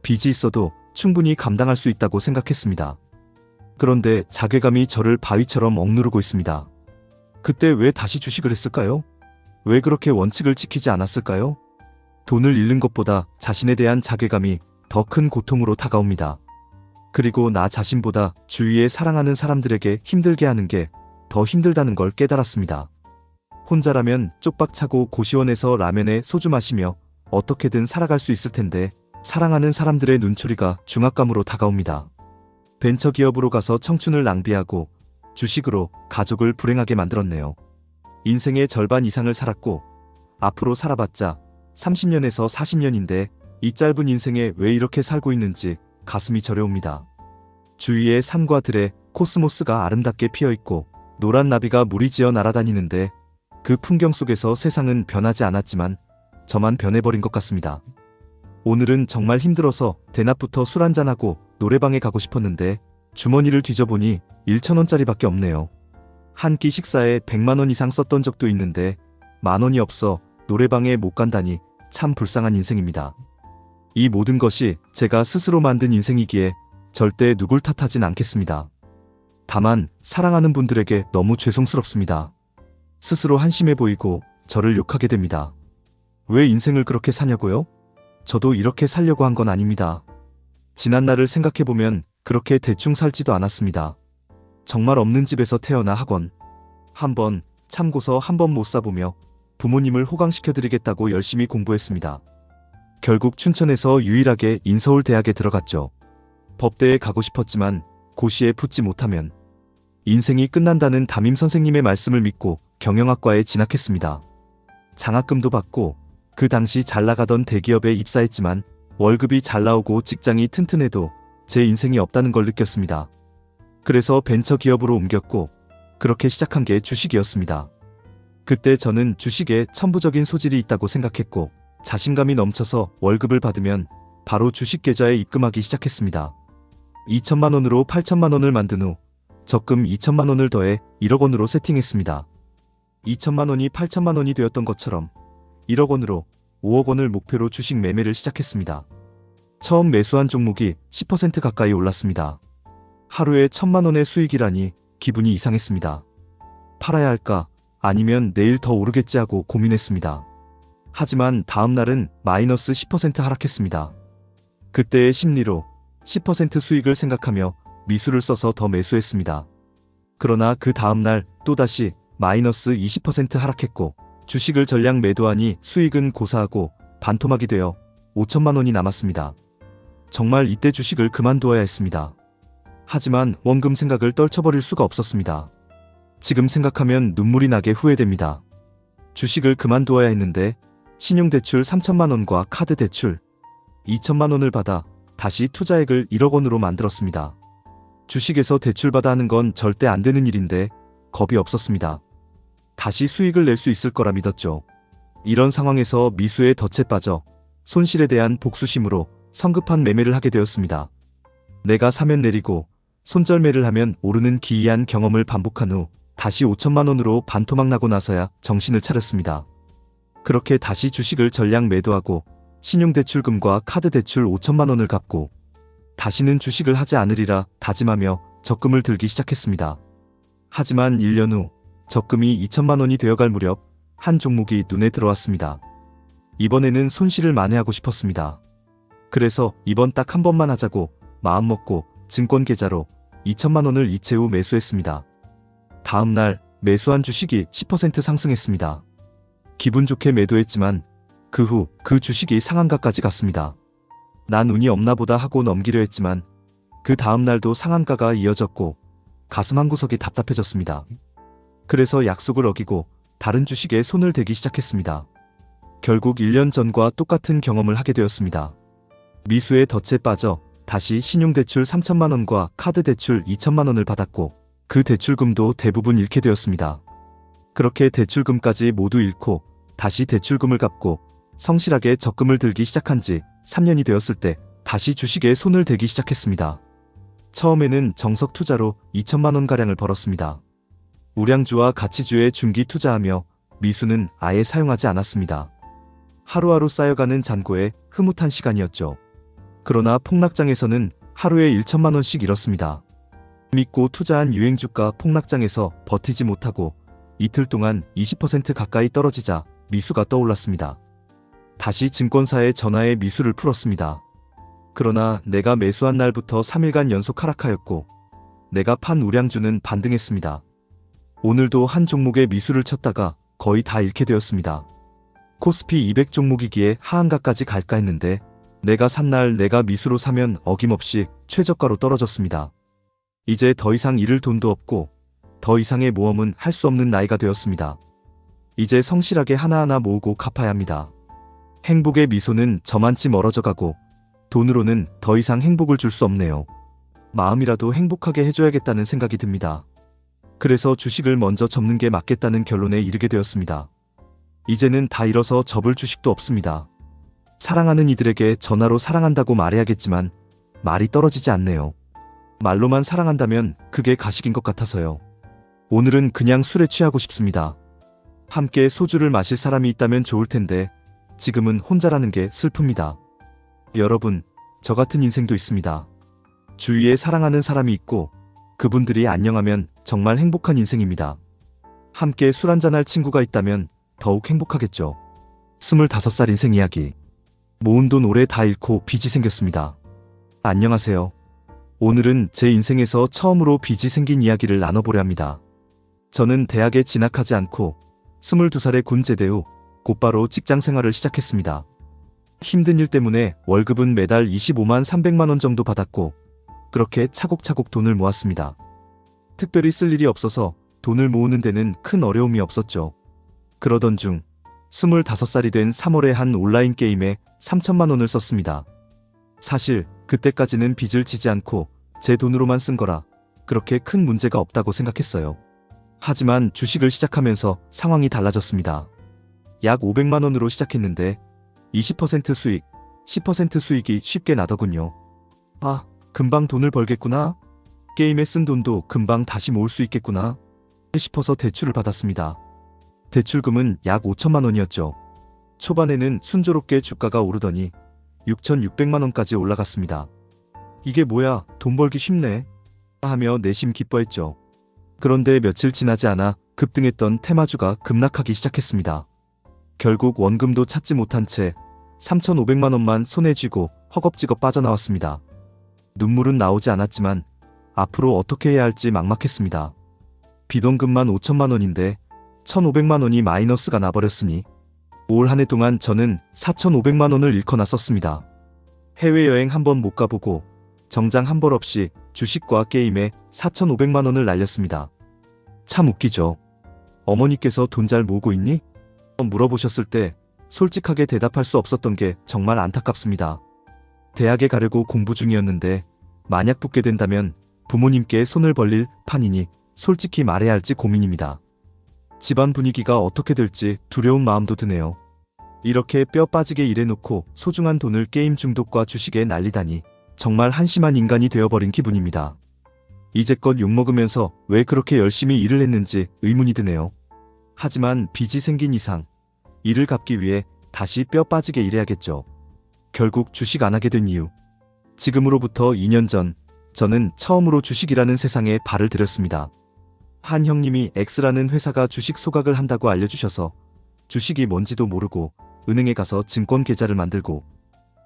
빚이 있어도 충분히 감당할 수 있다고 생각했습니다. 그런데 자괴감이 저를 바위처럼 억누르고 있습니다. 그때 왜 다시 주식을 했을까요? 왜 그렇게 원칙을 지키지 않았을까요? 돈을 잃는 것보다 자신에 대한 자괴감이 더 큰 고통으로 다가옵니다. 그리고 나 자신보다 주위에 사랑하는 사람들에게 힘들게 하는 게 더 힘들다는 걸 깨달았습니다. 혼자라면 쪽박 차고 고시원에서 라면에 소주 마시며 어떻게든 살아갈 수 있을 텐데 사랑하는 사람들의 눈초리가 중압감으로 다가옵니다. 벤처기업으로 가서 청춘을 낭비하고 주식으로 가족을 불행하게 만들었네요. 인생의 절반 이상을 살았고 앞으로 살아봤자 30년에서 40년인데 이 짧은 인생에 왜 이렇게 살고 있는지 가슴이 저려옵니다. 주위에 산과 들에 코스모스가 아름답게 피어있고 노란 나비가 무리지어 날아다니는데 그 풍경 속에서 세상은 변하지 않았지만 저만 변해버린 것 같습니다. 오늘은 정말 힘들어서 대낮부터 술 한잔하고 노래방에 가고 싶었는데 주머니를 뒤져보니 1,000원짜리밖에 없네요. 한 끼 식사에 100만 원 이상 썼던 적도 있는데 만 원이 없어 노래방에 못 간다니 참 불쌍한 인생입니다. 이 모든 것이 제가 스스로 만든 인생이기에 절대 누굴 탓하진 않겠습니다. 다만 사랑하는 분들에게 너무 죄송스럽습니다. 스스로 한심해 보이고 저를 욕하게 됩니다. 왜 인생을 그렇게 사냐고요? 저도 이렇게 살려고 한 건 아닙니다. 지난 날을 생각해보면 그렇게 대충 살지도 않았습니다. 정말 없는 집에서 태어나 학원 한 번 참고서 한 번 못 사보며 부모님을 호강시켜드리겠다고 열심히 공부했습니다. 결국 춘천에서 유일하게 인서울대학에 들어갔죠. 법대에 가고 싶었지만 고시에 붙지 못하면 인생이 끝난다는 담임 선생님의 말씀을 믿고 경영학과에 진학했습니다. 장학금도 받고 그 당시 잘 나가던 대기업에 입사했지만 월급이 잘 나오고 직장이 튼튼해도 제 인생이 없다는 걸 느꼈습니다. 그래서 벤처기업으로 옮겼고 그렇게 시작한 게 주식이었습니다. 그때 저는 주식에 천부적인 소질이 있다고 생각했고 자신감이 넘쳐서 월급을 받으면 바로 주식 계좌에 입금하기 시작했습니다. 2천만 원으로 8천만 원을 만든 후 적금 2천만 원을 더해 1억 원으로 세팅했습니다. 2천만 원이 8천만 원이 되었던 것처럼 1억 원으로 5억 원을 목표로 주식 매매를 시작했습니다. 처음 매수한 종목이 10% 가까이 올랐습니다. 하루에 1천만 원의 수익이라니 기분이 이상했습니다. 팔아야 할까 아니면 내일 더 오르겠지 하고 고민했습니다. 하지만 다음 날은 마이너스 10% 하락했습니다. 그때의 심리로 10% 수익을 생각하며 미수를 써서 더 매수했습니다. 그러나 그 다음 날 또다시 마이너스 20% 하락했고 주식을 전량 매도하니 수익은 고사하고 반토막이 되어 5천만 원이 남았습니다. 정말 이때 주식을 그만두어야 했습니다. 하지만 원금 생각을 떨쳐버릴 수가 없었습니다. 지금 생각하면 눈물이 나게 후회됩니다. 주식을 그만두어야 했는데 신용대출 3천만 원과 카드 대출 2천만 원을 받아 다시 투자액을 1억 원으로 만들었습니다. 주식에서 대출받아 하는 건 절대 안 되는 일인데 겁이 없었습니다. 다시 수익을 낼 수 있을 거라 믿었죠. 이런 상황에서 미수에 덫에 빠져 손실에 대한 복수심으로 성급한 매매를 하게 되었습니다. 내가 사면 내리고 손절매를 하면 오르는 기이한 경험을 반복한 후 다시 5천만 원으로 반토막 나고 나서야 정신을 차렸습니다. 그렇게 다시 주식을 전량 매도하고 신용대출금과 카드대출 5천만 원을 갚고 다시는 주식을 하지 않으리라 다짐하며 적금을 들기 시작했습니다. 하지만 1년 후 적금이 2천만 원이 되어갈 무렵 한 종목이 눈에 들어왔습니다. 이번에는 손실을 만회하고 싶었습니다. 그래서 이번 딱 한 번만 하자고 마음먹고 증권계좌로 2천만 원을 이체 후 매수했습니다. 다음 날 매수한 주식이 10% 상승했습니다. 기분 좋게 매도했지만 그 후 그 주식이 상한가까지 갔습니다. 난 운이 없나 보다 하고 넘기려 했지만 그 다음 날도 상한가가 이어졌고 가슴 한구석이 답답해졌습니다. 그래서 약속을 어기고 다른 주식에 손을 대기 시작했습니다. 결국 1년 전과 똑같은 경험을 하게 되었습니다. 미수의 덫에 빠져 다시 신용대출 3천만 원과 카드대출 2천만 원을 받았고 그 대출금도 대부분 잃게 되었습니다. 그렇게 대출금까지 모두 잃고 다시 대출금을 갚고 성실하게 적금을 들기 시작한 지 3년이 되었을 때 다시 주식에 손을 대기 시작했습니다. 처음에는 정석 투자로 2천만 원가량을 벌었습니다. 우량주와 가치주에 중기 투자하며 미수는 아예 사용하지 않았습니다. 하루하루 쌓여가는 잔고에 흐뭇한 시간이었죠. 그러나 폭락장에서는 하루에 1천만 원씩 잃었습니다. 믿고 투자한 유행주가 폭락장에서 버티지 못하고 이틀 동안 20% 가까이 떨어지자 미수가 떠올랐습니다. 다시 증권사에 전화해 미수를 풀었습니다. 그러나 내가 매수한 날부터 3일간 연속 하락하였고 내가 판 우량주는 반등했습니다. 오늘도 한 종목에 미수를 쳤다가 거의 다 잃게 되었습니다. 코스피 200 종목이기에 하한가까지 갈까 했는데 내가 산 날 내가 미수로 사면 어김없이 최저가로 떨어졌습니다. 이제 더 이상 잃을 돈도 없고 더 이상의 모험은 할 수 없는 나이가 되었습니다. 이제 성실하게 하나하나 모으고 갚아야 합니다. 행복의 미소는 저만치 멀어져 가고 돈으로는 더 이상 행복을 줄 수 없네요. 마음이라도 행복하게 해줘야겠다는 생각이 듭니다. 그래서 주식을 먼저 접는 게 맞겠다는 결론에 이르게 되었습니다. 이제는 다 잃어서 접을 주식도 없습니다. 사랑하는 이들에게 전화로 사랑한다고 말해야겠지만 말이 떨어지지 않네요. 말로만 사랑한다면 그게 가식인 것 같아서요. 오늘은 그냥 술에 취하고 싶습니다. 함께 소주를 마실 사람이 있다면 좋을 텐데 지금은 혼자라는 게 슬픕니다. 여러분, 저 같은 인생도 있습니다. 주위에 사랑하는 사람이 있고 그분들이 안녕하면 정말 행복한 인생입니다. 함께 술 한잔할 친구가 있다면 더욱 행복하겠죠. 25살 인생 이야기. 모은 돈 올해 다 잃고 빚이 생겼습니다. 안녕하세요. 오늘은 제 인생에서 처음으로 빚이 생긴 이야기를 나눠보려 합니다. 저는 대학에 진학하지 않고 22살에 군 제대 후 곧바로 직장 생활을 시작했습니다. 힘든 일 때문에 월급은 매달 25만 300만 원 정도 받았고 그렇게 차곡차곡 돈을 모았습니다. 특별히 쓸 일이 없어서 돈을 모으는 데는 큰 어려움이 없었죠. 그러던 중 25살이 된 3월에 한 온라인 게임에 3천만 원을 썼습니다. 사실 그때까지는 빚을 지지 않고 제 돈으로만 쓴 거라 그렇게 큰 문제가 없다고 생각했어요. 하지만 주식을 시작하면서 상황이 달라졌습니다. 약 500만 원으로 시작했는데 20% 수익, 10% 수익이 쉽게 나더군요. 아, 금방 돈을 벌겠구나. 게임에 쓴 돈도 금방 다시 모을 수 있겠구나 싶어서 대출을 받았습니다. 대출금은 약 5천만 원이었죠. 초반에는 순조롭게 주가가 오르더니 6,600만 원까지 올라갔습니다. 이게 뭐야, 돈 벌기 쉽네 하며 내심 기뻐했죠. 그런데 며칠 지나지 않아 급등했던 테마주가 급락하기 시작했습니다. 결국 원금도 찾지 못한 채 3,500만 원만 손에 쥐고 허겁지겁 빠져나왔습니다. 눈물은 나오지 않았지만 앞으로 어떻게 해야 할지 막막했습니다. 비동금만 5천만 원인데 1,500만 원이 마이너스가 나버렸으니 올 한 해 동안 저는 4,500만 원을 잃거나 썼습니다. 해외여행 한 번 못 가보고 정장 한 벌 없이 주식과 게임에 4,500만 원을 날렸습니다. 참 웃기죠. 어머니께서 돈 잘 모으고 있니? 물어보셨을 때 솔직하게 대답할 수 없었던 게 정말 안타깝습니다. 대학에 가려고 공부 중이었는데 만약 붙게 된다면 부모님께 손을 벌릴 판이니 솔직히 말해야 할지 고민입니다. 집안 분위기가 어떻게 될지 두려운 마음도 드네요. 이렇게 뼈 빠지게 일해놓고 소중한 돈을 게임 중독과 주식에 날리다니 정말 한심한 인간이 되어버린 기분입니다. 이제껏 욕먹으면서 왜 그렇게 열심히 일을 했는지 의문이 드네요. 하지만 빚이 생긴 이상 이를 갚기 위해 다시 뼈 빠지게 일해야겠죠. 결국 주식 안 하게 된 이유. 지금으로부터 2년 전 저는 처음으로 주식이라는 세상에 발을 들였습니다. 한 형님이 X라는 회사가 주식 소각을 한다고 알려주셔서 주식이 뭔지도 모르고 은행에 가서 증권 계좌를 만들고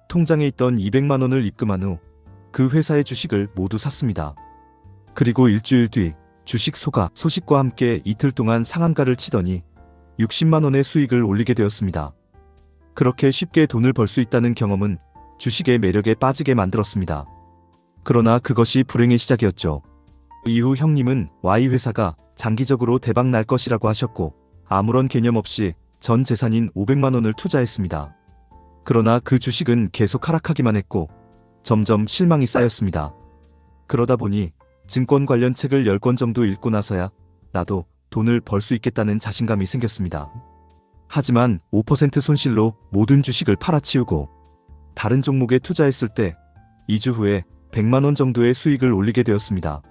통장에 있던 200만 원을 입금한 후 그 회사의 주식을 모두 샀습니다. 그리고 일주일 뒤 주식 소각 소식과 함께 이틀 동안 상한가를 치더니 60만 원의 수익을 올리게 되었습니다. 그렇게 쉽게 돈을 벌 수 있다는 경험은 주식의 매력에 빠지게 만들었습니다. 그러나 그것이 불행의 시작이었죠. 이후 형님은 Y 회사가 장기적으로 대박 날 것이라고 하셨고 아무런 개념 없이 전 재산인 500만 원을 투자했습니다. 그러나 그 주식은 계속 하락하기만 했고 점점 실망이 쌓였습니다. 그러다 보니 증권 관련 책을 10권 정도 읽고 나서야 나도 돈을 벌 수 있겠다는 자신감이 생겼습니다. 하지만 5% 손실로 모든 주식을 팔아치우고 다른 종목에 투자했을 때 2주 후에 100만 원 정도의 수익을 올리게 되었습니다.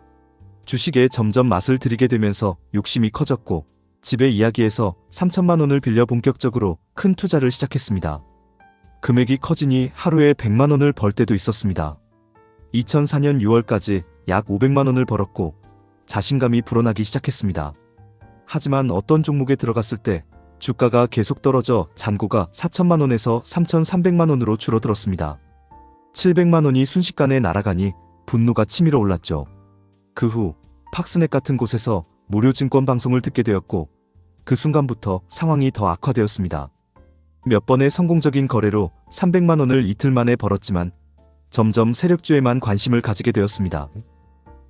주식에 점점 맛을 들이게 되면서 욕심이 커졌고 집의 이야기에서 3천만 원을 빌려 본격적으로 큰 투자를 시작했습니다. 금액이 커지니 하루에 100만 원을 벌 때도 있었습니다. 2004년 6월까지 약 500만 원을 벌었고 자신감이 불어나기 시작했습니다. 하지만 어떤 종목에 들어갔을 때 주가가 계속 떨어져 잔고가 4천만 원에서 3,300만 원으로 줄어들었습니다. 700만 원이 순식간에 날아가니 분노가 치밀어 올랐죠. 그 후 팍스넷 같은 곳에서 무료 증권 방송을 듣게 되었고 그 순간부터 상황이 더 악화되었습니다. 몇 번의 성공적인 거래로 300만 원을 이틀 만에 벌었지만 점점 세력주에만 관심을 가지게 되었습니다.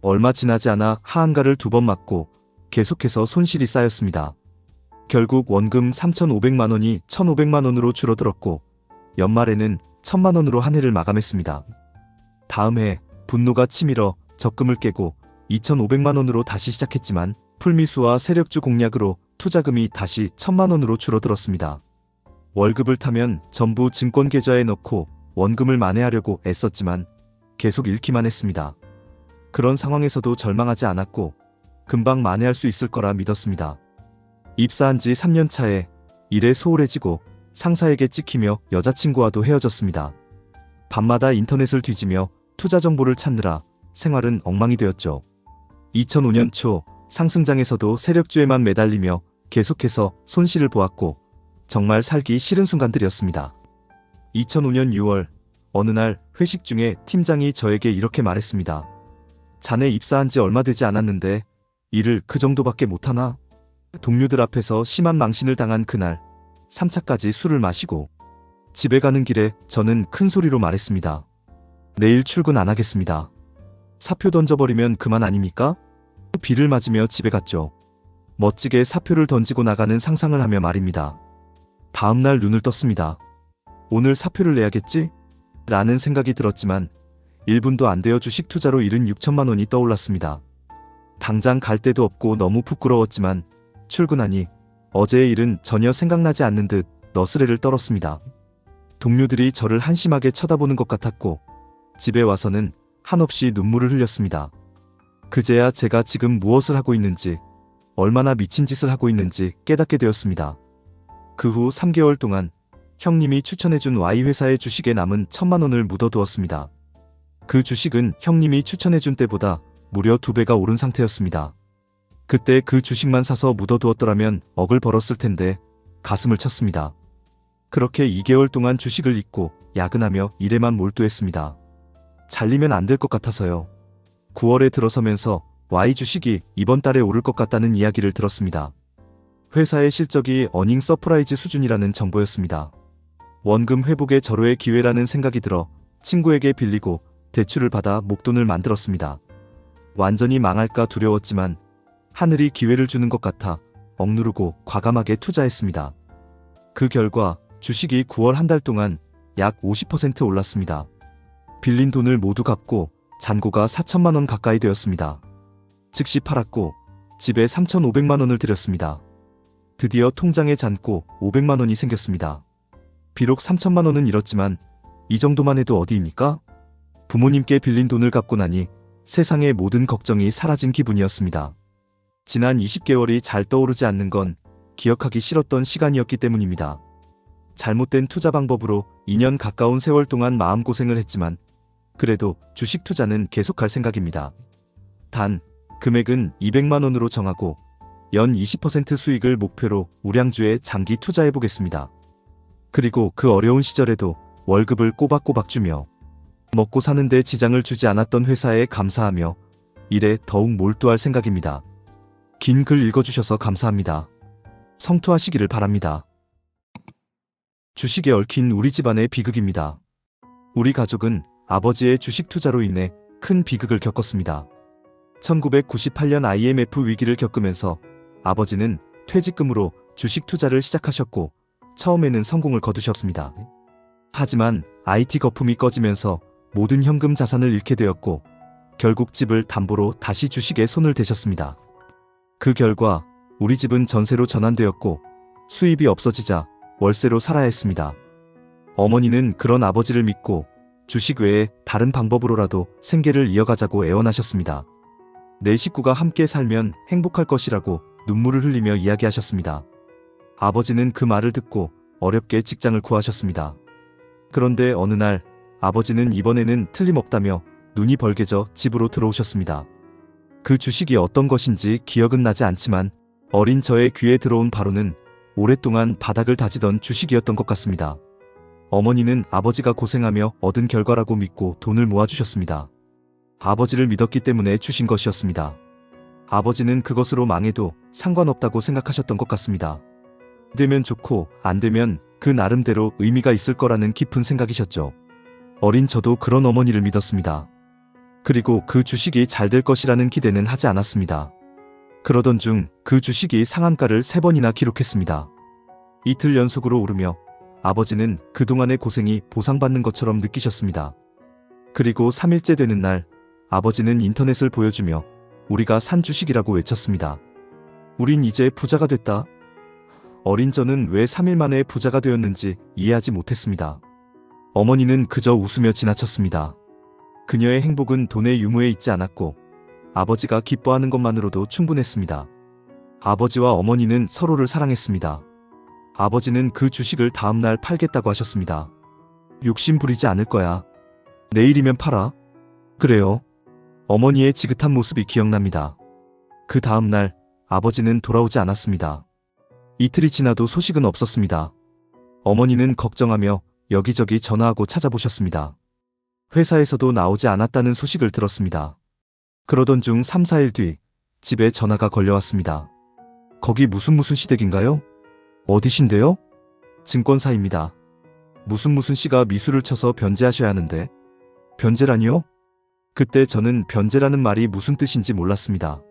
얼마 지나지 않아 하한가를 2번 맞고 계속해서 손실이 쌓였습니다. 결국 원금 3,500만 원이 1,500만 원으로 줄어들었고 연말에는 1,000만 원으로 한 해를 마감했습니다. 다음 해 분노가 치밀어 적금을 깨고 2,500만 원으로 다시 시작했지만 풀미수와 세력주 공략으로 투자금이 다시 1,000만 원으로 줄어들었습니다. 월급을 타면 전부 증권 계좌에 넣고 원금을 만회하려고 애썼지만 계속 잃기만 했습니다. 그런 상황에서도 절망하지 않았고 금방 만회할 수 있을 거라 믿었습니다. 입사한 지 3년 차에 일에 소홀해지고 상사에게 찍히며 여자친구와도 헤어졌습니다. 밤마다 인터넷을 뒤지며 투자 정보를 찾느라 생활은 엉망이 되었죠. 2005년 초 상승장에서도 세력주에만 매달리며 계속해서 손실을 보았고 정말 살기 싫은 순간들이었습니다. 2005년 6월 어느 날 회식 중에 팀장이 저에게 이렇게 말했습니다. 자네 입사한 지 얼마 되지 않았는데 일을 그 정도밖에 못하나? 동료들 앞에서 심한 망신을 당한 그날 3차까지 술을 마시고 집에 가는 길에 저는 큰 소리로 말했습니다. 내일 출근 안 하겠습니다. 사표 던져버리면 그만 아닙니까? 비를 맞으며 집에 갔죠. 멋지게 사표를 던지고 나가는 상상을 하며 말입니다. 다음날 눈을 떴습니다. 오늘 사표를 내야겠지? 라는 생각이 들었지만 1분도 안 되어 주식 투자로 잃은 6천만 원이 떠올랐습니다. 당장 갈 데도 없고 너무 부끄러웠지만 출근하니 어제의 일은 전혀 생각나지 않는 듯 너스레를 떨었습니다. 동료들이 저를 한심하게 쳐다보는 것 같았고 집에 와서는 한없이 눈물을 흘렸습니다. 그제야 제가 지금 무엇을 하고 있는지 얼마나 미친 짓을 하고 있는지 깨닫게 되었습니다. 그 후 3개월 동안 형님이 추천해준 Y회사의 주식에 남은 1,000만 원을 묻어두었습니다. 그 주식은 형님이 추천해준 때보다 무려 2배가 오른 상태였습니다. 그때 그 주식만 사서 묻어두었더라면 억을 벌었을 텐데 가슴을 쳤습니다. 그렇게 2개월 동안 주식을 잊고 야근하며 일에만 몰두했습니다. 잘리면 안 될 것 같아서요. 9월에 들어서면서 Y 주식이 이번 달에 오를 것 같다는 이야기를 들었습니다. 회사의 실적이 어닝 서프라이즈 수준이라는 정보였습니다. 원금 회복의 절호의 기회라는 생각이 들어 친구에게 빌리고 대출을 받아 목돈을 만들었습니다. 완전히 망할까 두려웠지만 하늘이 기회를 주는 것 같아 억누르고 과감하게 투자했습니다. 그 결과 주식이 9월 한 달 동안 약 50% 올랐습니다. 빌린 돈을 모두 갚고 잔고가 4천만 원 가까이 되었습니다. 즉시 팔았고 집에 3,500만 원을 들였습니다. 드디어 통장에 잔고 500만 원이 생겼습니다. 비록 3천만 원은 잃었지만 이 정도만 해도 어디입니까? 부모님께 빌린 돈을 갚고 나니 세상의 모든 걱정이 사라진 기분이었습니다. 지난 20개월이 잘 떠오르지 않는 건 기억하기 싫었던 시간이었기 때문입니다. 잘못된 투자 방법으로 2년 가까운 세월 동안 마음고생을 했지만 그래도 주식 투자는 계속할 생각입니다. 단, 금액은 200만 원으로 정하고 연 20% 수익을 목표로 우량주에 장기 투자해보겠습니다. 그리고 그 어려운 시절에도 월급을 꼬박꼬박 주며 먹고 사는데 지장을 주지 않았던 회사에 감사하며 일에 더욱 몰두할 생각입니다. 긴 글 읽어주셔서 감사합니다. 성투하시기를 바랍니다. 주식에 얽힌 우리 집안의 비극입니다. 우리 가족은 아버지의 주식 투자로 인해 큰 비극을 겪었습니다. 1998년 IMF 위기를 겪으면서 아버지는 퇴직금으로 주식 투자를 시작하셨고 처음에는 성공을 거두셨습니다. 하지만 IT 거품이 꺼지면서 모든 현금 자산을 잃게 되었고 결국 집을 담보로 다시 주식에 손을 대셨습니다. 그 결과 우리 집은 전세로 전환되었고 수입이 없어지자 월세로 살아야 했습니다. 어머니는 그런 아버지를 믿고 주식 외에 다른 방법으로라도 생계를 이어가자고 애원하셨습니다. 내 식구가 함께 살면 행복할 것이라고 눈물을 흘리며 이야기하셨습니다. 아버지는 그 말을 듣고 어렵게 직장을 구하셨습니다. 그런데 어느 날 아버지는 이번에는 틀림없다며 눈이 벌개져 집으로 들어오셨습니다. 그 주식이 어떤 것인지 기억은 나지 않지만 어린 저의 귀에 들어온 바로는 오랫동안 바닥을 다지던 주식이었던 것 같습니다. 어머니는 아버지가 고생하며 얻은 결과라고 믿고 돈을 모아주셨습니다. 아버지를 믿었기 때문에 주신 것이었습니다. 아버지는 그것으로 망해도 상관없다고 생각하셨던 것 같습니다. 되면 좋고 안 되면 그 나름대로 의미가 있을 거라는 깊은 생각이셨죠. 어린 저도 그런 어머니를 믿었습니다. 그리고 그 주식이 잘 될 것이라는 기대는 하지 않았습니다. 그러던 중 그 주식이 상한가를 3번이나 기록했습니다. 이틀 연속으로 오르며 아버지는 그동안의 고생이 보상받는 것처럼 느끼셨습니다. 그리고 3일째 되는 날 아버지는 인터넷을 보여주며 우리가 산 주식이라고 외쳤습니다. 우린 이제 부자가 됐다. 어린 저는 왜 3일 만에 부자가 되었는지 이해하지 못했습니다. 어머니는 그저 웃으며 지나쳤습니다. 그녀의 행복은 돈의 유무에 있지 않았고 아버지가 기뻐하는 것만으로도 충분했습니다. 아버지와 어머니는 서로를 사랑했습니다. 아버지는 그 주식을 다음날 팔겠다고 하셨습니다. 욕심 부리지 않을 거야. 내일이면 팔아. 그래요. 어머니의 지긋한 모습이 기억납니다. 그 다음날 아버지는 돌아오지 않았습니다. 이틀이 지나도 소식은 없었습니다. 어머니는 걱정하며 여기저기 전화하고 찾아보셨습니다. 회사에서도 나오지 않았다는 소식을 들었습니다. 그러던 중 3, 4일 뒤 집에 전화가 걸려왔습니다. 거기 무슨 시댁인가요? 어디신데요? 증권사입니다. 무슨 씨가 미수를 쳐서 변제하셔야 하는데. 변제라니요? 그때 저는 변제라는 말이 무슨 뜻인지 몰랐습니다.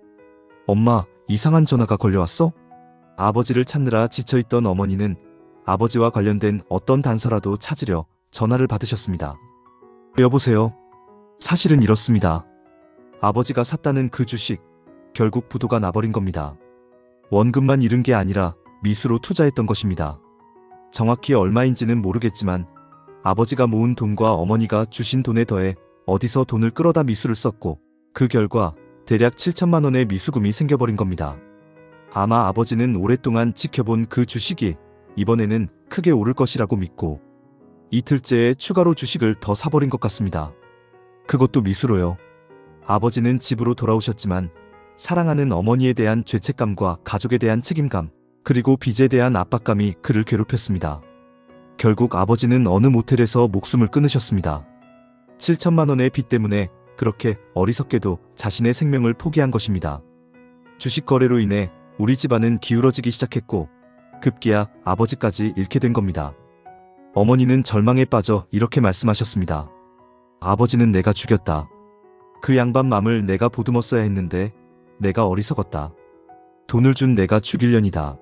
엄마, 이상한 전화가 걸려왔어? 아버지를 찾느라 지쳐있던 어머니는 아버지와 관련된 어떤 단서라도 찾으려 전화를 받으셨습니다. 여보세요. 사실은 이렇습니다. 아버지가 샀다는 그 주식, 결국 부도가 나버린 겁니다. 원금만 잃은 게 아니라 미수로 투자했던 것입니다. 정확히 얼마인지는 모르겠지만 아버지가 모은 돈과 어머니가 주신 돈에 더해 어디서 돈을 끌어다 미수를 썼고 그 결과 대략 7천만 원의 미수금이 생겨버린 겁니다. 아마 아버지는 오랫동안 지켜본 그 주식이 이번에는 크게 오를 것이라고 믿고 이틀째에 추가로 주식을 더 사버린 것 같습니다. 그것도 미수로요. 아버지는 집으로 돌아오셨지만 사랑하는 어머니에 대한 죄책감과 가족에 대한 책임감, 그리고 빚에 대한 압박감이 그를 괴롭혔습니다. 결국 아버지는 어느 모텔에서 목숨을 끊으셨습니다. 7천만 원의 빚 때문에 그렇게 어리석게도 자신의 생명을 포기한 것입니다. 주식 거래로 인해 우리 집안은 기울어지기 시작했고 급기야 아버지까지 잃게 된 겁니다. 어머니는 절망에 빠져 이렇게 말씀하셨습니다. 아버지는 내가 죽였다. 그 양반 맘을 내가 보듬었어야 했는데 내가 어리석었다. 돈을 준 내가 죽일년이다.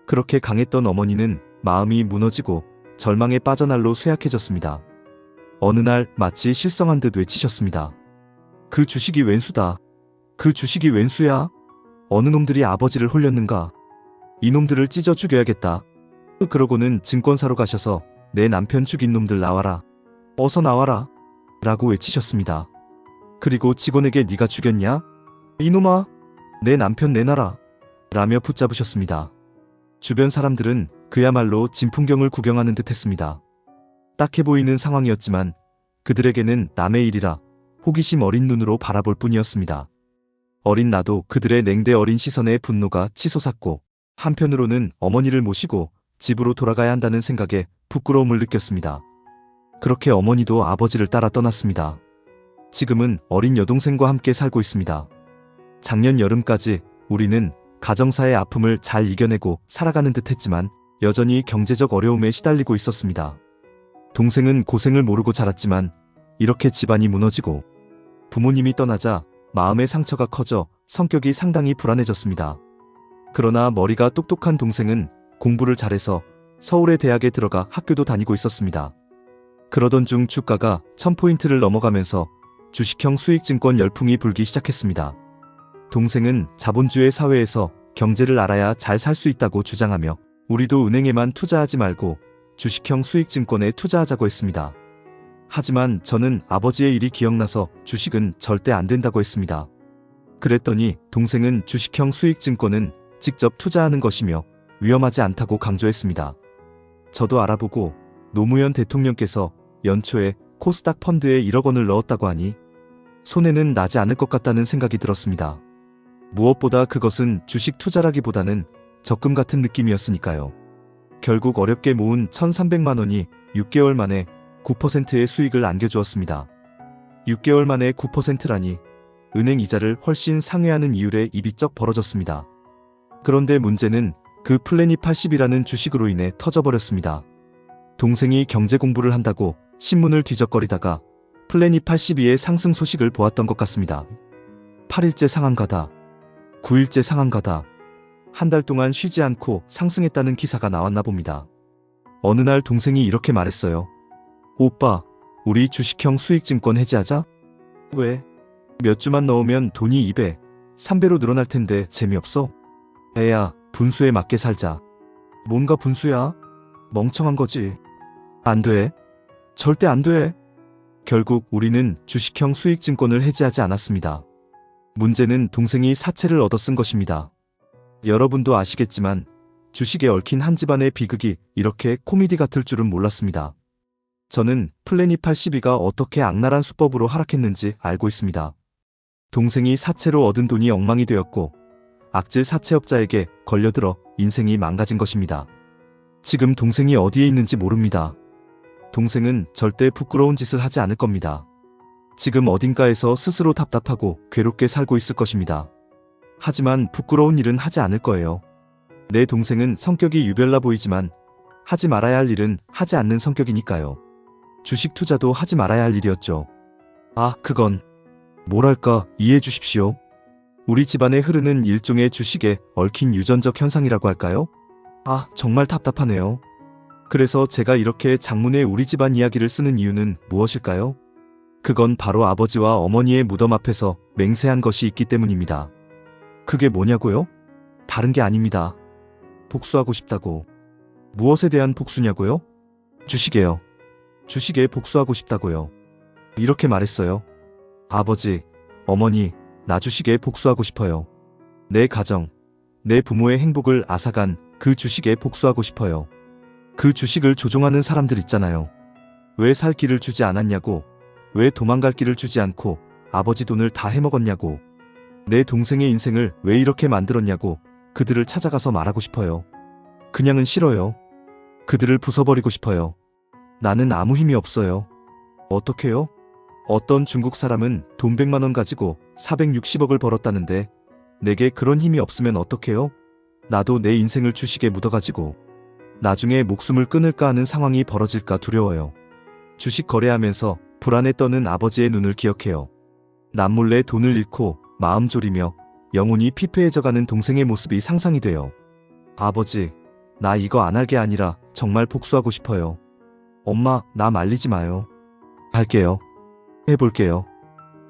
그렇게 강했던 어머니는 마음이 무너지고 절망에 빠져 날로 쇠약해졌습니다. 어느 날 마치 실성한 듯 외치셨습니다. 그 주식이 웬수다. 그 주식이 웬수야? 어느 놈들이 아버지를 홀렸는가? 이놈들을 찢어 죽여야겠다. 그러고는 증권사로 가셔서 내 남편 죽인 놈들 나와라. 어서 나와라. 라고 외치셨습니다. 그리고 직원에게 네가 죽였냐? 이놈아, 내 남편 내놔라. 라며 붙잡으셨습니다. 주변 사람들은 그야말로 진풍경을 구경하는 듯 했습니다. 딱해 보이는 상황이었지만 그들에게는 남의 일이라 호기심 어린 눈으로 바라볼 뿐이었습니다. 어린 나도 그들의 냉대 어린 시선에 분노가 치솟았고 한편으로는 어머니를 모시고 집으로 돌아가야 한다는 생각에 부끄러움을 느꼈습니다. 그렇게 어머니도 아버지를 따라 떠났습니다. 지금은 어린 여동생과 함께 살고 있습니다. 작년 여름까지 우리는 가정사의 아픔을 잘 이겨내고 살아가는 듯 했지만 여전히 경제적 어려움에 시달리고 있었습니다. 동생은 고생을 모르고 자랐지만 이렇게 집안이 무너지고 부모님이 떠나자 마음의 상처가 커져 성격이 상당히 불안해졌습니다. 그러나 머리가 똑똑한 동생은 공부를 잘해서 서울의 대학에 들어가 학교도 다니고 있었습니다. 그러던 중 주가가 1000포인트를 넘어가면서 주식형 수익증권 열풍이 불기 시작했습니다. 동생은 자본주의 사회에서 경제를 알아야 잘 살 수 있다고 주장하며 우리도 은행에만 투자하지 말고 주식형 수익증권에 투자하자고 했습니다. 하지만 저는 아버지의 일이 기억나서 주식은 절대 안 된다고 했습니다. 그랬더니 동생은 주식형 수익증권은 직접 투자하는 것이며 위험하지 않다고 강조했습니다. 저도 알아보고 노무현 대통령께서 연초에 코스닥 펀드에 1억 원을 넣었다고 하니 손해는 나지 않을 것 같다는 생각이 들었습니다. 무엇보다 그것은 주식 투자라기보다는 적금 같은 느낌이었으니까요. 결국 어렵게 모은 1,300만 원이 6개월 만에 9%의 수익을 안겨주었습니다. 6개월 만에 9%라니 은행 이자를 훨씬 상회하는 이율에 입이 쩍 벌어졌습니다. 그런데 문제는 그 플래닛 80이라는 주식으로 인해 터져버렸습니다. 동생이 경제 공부를 한다고 신문을 뒤적거리다가 플래닛 82의 상승 소식을 보았던 것 같습니다. 8일째 상한가다. 9일째 상한가다. 한 달 동안 쉬지 않고 상승했다는 기사가 나왔나 봅니다. 어느 날 동생이 이렇게 말했어요. 오빠, 우리 주식형 수익증권 해지하자? 왜? 몇 주만 넣으면 돈이 2배, 3배로 늘어날 텐데 재미없어? 애야, 분수에 맞게 살자. 뭔가 분수야? 멍청한 거지. 안 돼. 절대 안 돼. 결국 우리는 주식형 수익증권을 해지하지 않았습니다. 문제는 동생이 사채를 얻어 쓴 것입니다. 여러분도 아시겠지만 주식에 얽힌 한 집안의 비극이 이렇게 코미디 같을 줄은 몰랐습니다. 저는 플래닛 82가 어떻게 악랄한 수법으로 하락했는지 알고 있습니다. 동생이 사채로 얻은 돈이 엉망이 되었고 악질 사채업자에게 걸려들어 인생이 망가진 것입니다. 지금 동생이 어디에 있는지 모릅니다. 동생은 절대 부끄러운 짓을 하지 않을 겁니다. 지금 어딘가에서 스스로 답답하고 괴롭게 살고 있을 것입니다. 하지만 부끄러운 일은 하지 않을 거예요. 내 동생은 성격이 유별나 보이지만 하지 말아야 할 일은 하지 않는 성격이니까요. 주식 투자도 하지 말아야 할 일이었죠. 그건 뭐랄까 이해해 주십시오. 우리 집안에 흐르는 일종의 주식에 얽힌 유전적 현상이라고 할까요? 정말 답답하네요. 그래서 제가 이렇게 장문의 우리 집안 이야기를 쓰는 이유는 무엇일까요? 그건 바로 아버지와 어머니의 무덤 앞에서 맹세한 것이 있기 때문입니다. 그게 뭐냐고요? 다른 게 아닙니다. 복수하고 싶다고. 무엇에 대한 복수냐고요? 주식에요. 주식에 복수하고 싶다고요. 이렇게 말했어요. 아버지, 어머니, 나 주식에 복수하고 싶어요. 내 가정, 내 부모의 행복을 앗아간 그 주식에 복수하고 싶어요. 그 주식을 조종하는 사람들 있잖아요. 왜 살 길을 주지 않았냐고, 왜 도망갈 길을 주지 않고 아버지 돈을 다 해먹었냐고, 내 동생의 인생을 왜 이렇게 만들었냐고 그들을 찾아가서 말하고 싶어요. 그냥은 싫어요. 그들을 부숴버리고 싶어요. 나는 아무 힘이 없어요. 어떡해요? 어떤 중국 사람은 돈 100만 원 가지고 460억을 벌었다는데 내게 그런 힘이 없으면 어떡해요? 나도 내 인생을 주식에 묻어가지고 나중에 목숨을 끊을까 하는 상황이 벌어질까 두려워요. 주식 거래하면서 불안에 떠는 아버지의 눈을 기억해요. 남몰래 돈을 잃고 마음 졸이며 영혼이 피폐해져가는 동생의 모습이 상상이 돼요. 아버지, 나 이거 안 할 게 아니라 정말 복수하고 싶어요. 엄마, 나 말리지 마요. 할게요. 해볼게요.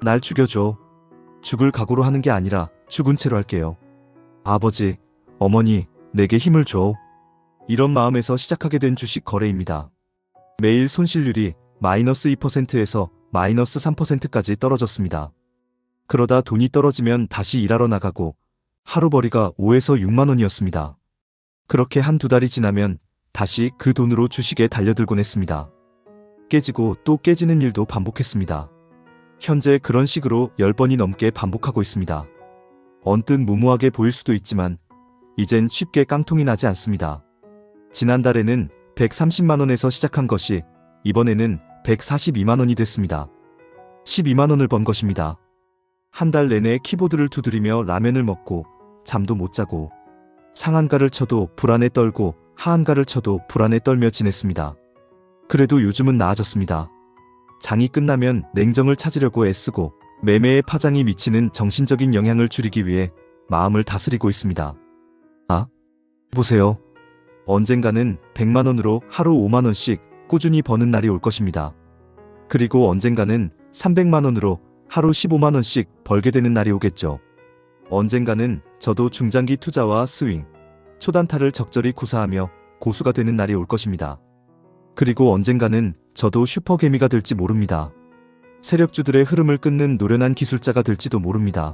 날 죽여줘. 죽을 각오로 하는 게 아니라 죽은 채로 할게요. 아버지, 어머니, 내게 힘을 줘. 이런 마음에서 시작하게 된 주식 거래입니다. 매일 손실률이 마이너스 2%에서 마이너스 3%까지 떨어졌습니다. 그러다 돈이 떨어지면 다시 일하러 나가고 하루벌이가 5에서 6만 원이었습니다. 그렇게 한두 달이 지나면 다시 그 돈으로 주식에 달려들곤 했습니다. 깨지고 또 깨지는 일도 반복했습니다. 현재 그런 식으로 10번이 넘게 반복하고 있습니다. 언뜻 무모하게 보일 수도 있지만 이젠 쉽게 깡통이 나지 않습니다. 지난달에는 130만 원에서 시작한 것이 이번에는 142만 원이 됐습니다. 12만 원을 번 것입니다. 한 달 내내 키보드를 두드리며 라면을 먹고 잠도 못 자고 상한가를 쳐도 불안에 떨고 하한가를 쳐도 불안에 떨며 지냈습니다. 그래도 요즘은 나아졌습니다. 장이 끝나면 냉정을 찾으려고 애쓰고 매매의 파장이 미치는 정신적인 영향을 줄이기 위해 마음을 다스리고 있습니다. 아, 보세요. 언젠가는 100만 원으로 하루 5만 원씩 꾸준히 버는 날이 올 것입니다. 그리고 언젠가는 300만 원으로 하루 15만 원씩 벌게 되는 날이 오겠죠. 언젠가는 저도 중장기 투자와 스윙, 초단타를 적절히 구사하며 고수가 되는 날이 올 것입니다. 그리고 언젠가는 저도 슈퍼개미가 될지 모릅니다. 세력주들의 흐름을 끊는 노련한 기술자가 될지도 모릅니다.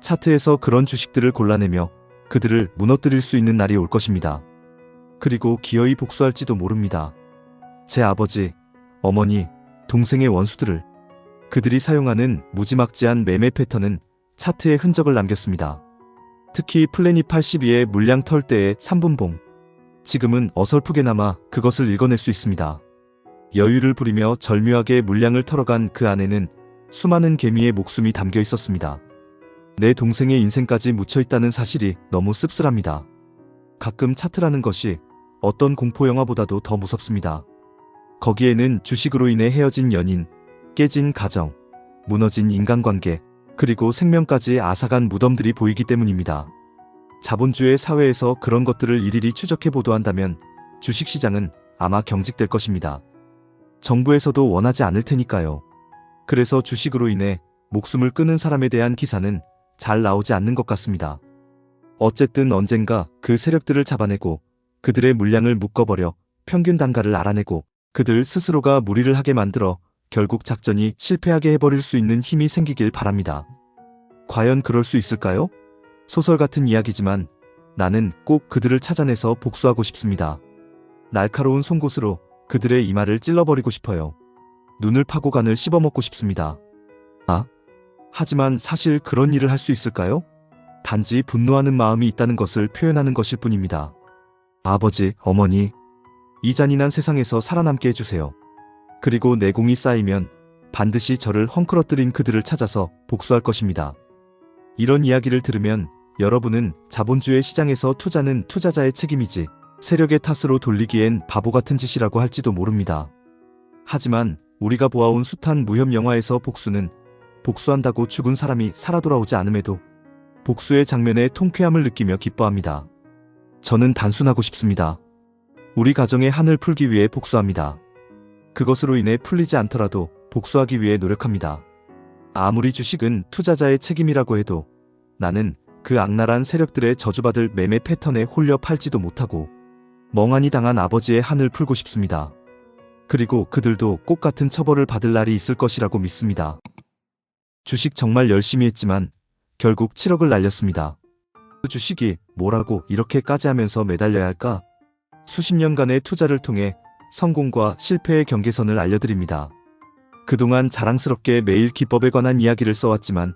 차트에서 그런 주식들을 골라내며 그들을 무너뜨릴 수 있는 날이 올 것입니다. 그리고 기어이 복수할지도 모릅니다. 제 아버지, 어머니, 동생의 원수들을. 그들이 사용하는 무지막지한 매매 패턴은 차트에 흔적을 남겼습니다. 특히 플래닛 82의 물량 털 때의 3분봉. 지금은 어설프게나마 그것을 읽어낼 수 있습니다. 여유를 부리며 절묘하게 물량을 털어간 그 안에는 수많은 개미의 목숨이 담겨 있었습니다. 내 동생의 인생까지 묻혀 있다는 사실이 너무 씁쓸합니다. 가끔 차트라는 것이 어떤 공포영화보다도 더 무섭습니다. 거기에는 주식으로 인해 헤어진 연인, 깨진 가정, 무너진 인간관계, 그리고 생명까지 앗아간 무덤들이 보이기 때문입니다. 자본주의 사회에서 그런 것들을 일일이 추적해 보도한다면 주식시장은 아마 경직될 것입니다. 정부에서도 원하지 않을 테니까요. 그래서 주식으로 인해 목숨을 끊은 사람에 대한 기사는 잘 나오지 않는 것 같습니다. 어쨌든 언젠가 그 세력들을 잡아내고 그들의 물량을 묶어버려 평균 단가를 알아내고 그들 스스로가 무리를 하게 만들어 결국 작전이 실패하게 해버릴 수 있는 힘이 생기길 바랍니다. 과연 그럴 수 있을까요? 소설 같은 이야기지만 나는 꼭 그들을 찾아내서 복수하고 싶습니다. 날카로운 송곳으로 그들의 이마를 찔러버리고 싶어요. 눈을 파고 간을 씹어먹고 싶습니다. 하지만 사실 그런 일을 할 수 있을까요? 단지 분노하는 마음이 있다는 것을 표현하는 것일 뿐입니다. 아버지, 어머니, 이 잔인한 세상에서 살아남게 해주세요. 그리고 내공이 쌓이면 반드시 저를 헝클어뜨린 그들을 찾아서 복수할 것입니다. 이런 이야기를 들으면 여러분은 자본주의 시장에서 투자는 투자자의 책임이지 세력의 탓으로 돌리기엔 바보 같은 짓이라고 할지도 모릅니다. 하지만 우리가 보아온 숱한 무협 영화에서 복수는 복수한다고 죽은 사람이 살아 돌아오지 않음에도 복수의 장면에 통쾌함을 느끼며 기뻐합니다. 저는 단순하고 싶습니다. 우리 가정의 한을 풀기 위해 복수합니다. 그것으로 인해 풀리지 않더라도 복수하기 위해 노력합니다. 아무리 주식은 투자자의 책임이라고 해도 나는 그 악랄한 세력들의 저주받을 매매 패턴에 홀려 팔지도 못하고 멍하니 당한 아버지의 한을 풀고 싶습니다. 그리고 그들도 꼭 같은 처벌을 받을 날이 있을 것이라고 믿습니다. 주식 정말 열심히 했지만 결국 7억을 날렸습니다. 주식이 뭐라고 이렇게까지 하면서 매달려야 할까? 수십 년간의 투자를 통해 성공과 실패의 경계선을 알려드립니다. 그동안 자랑스럽게 매일 기법에 관한 이야기를 써왔지만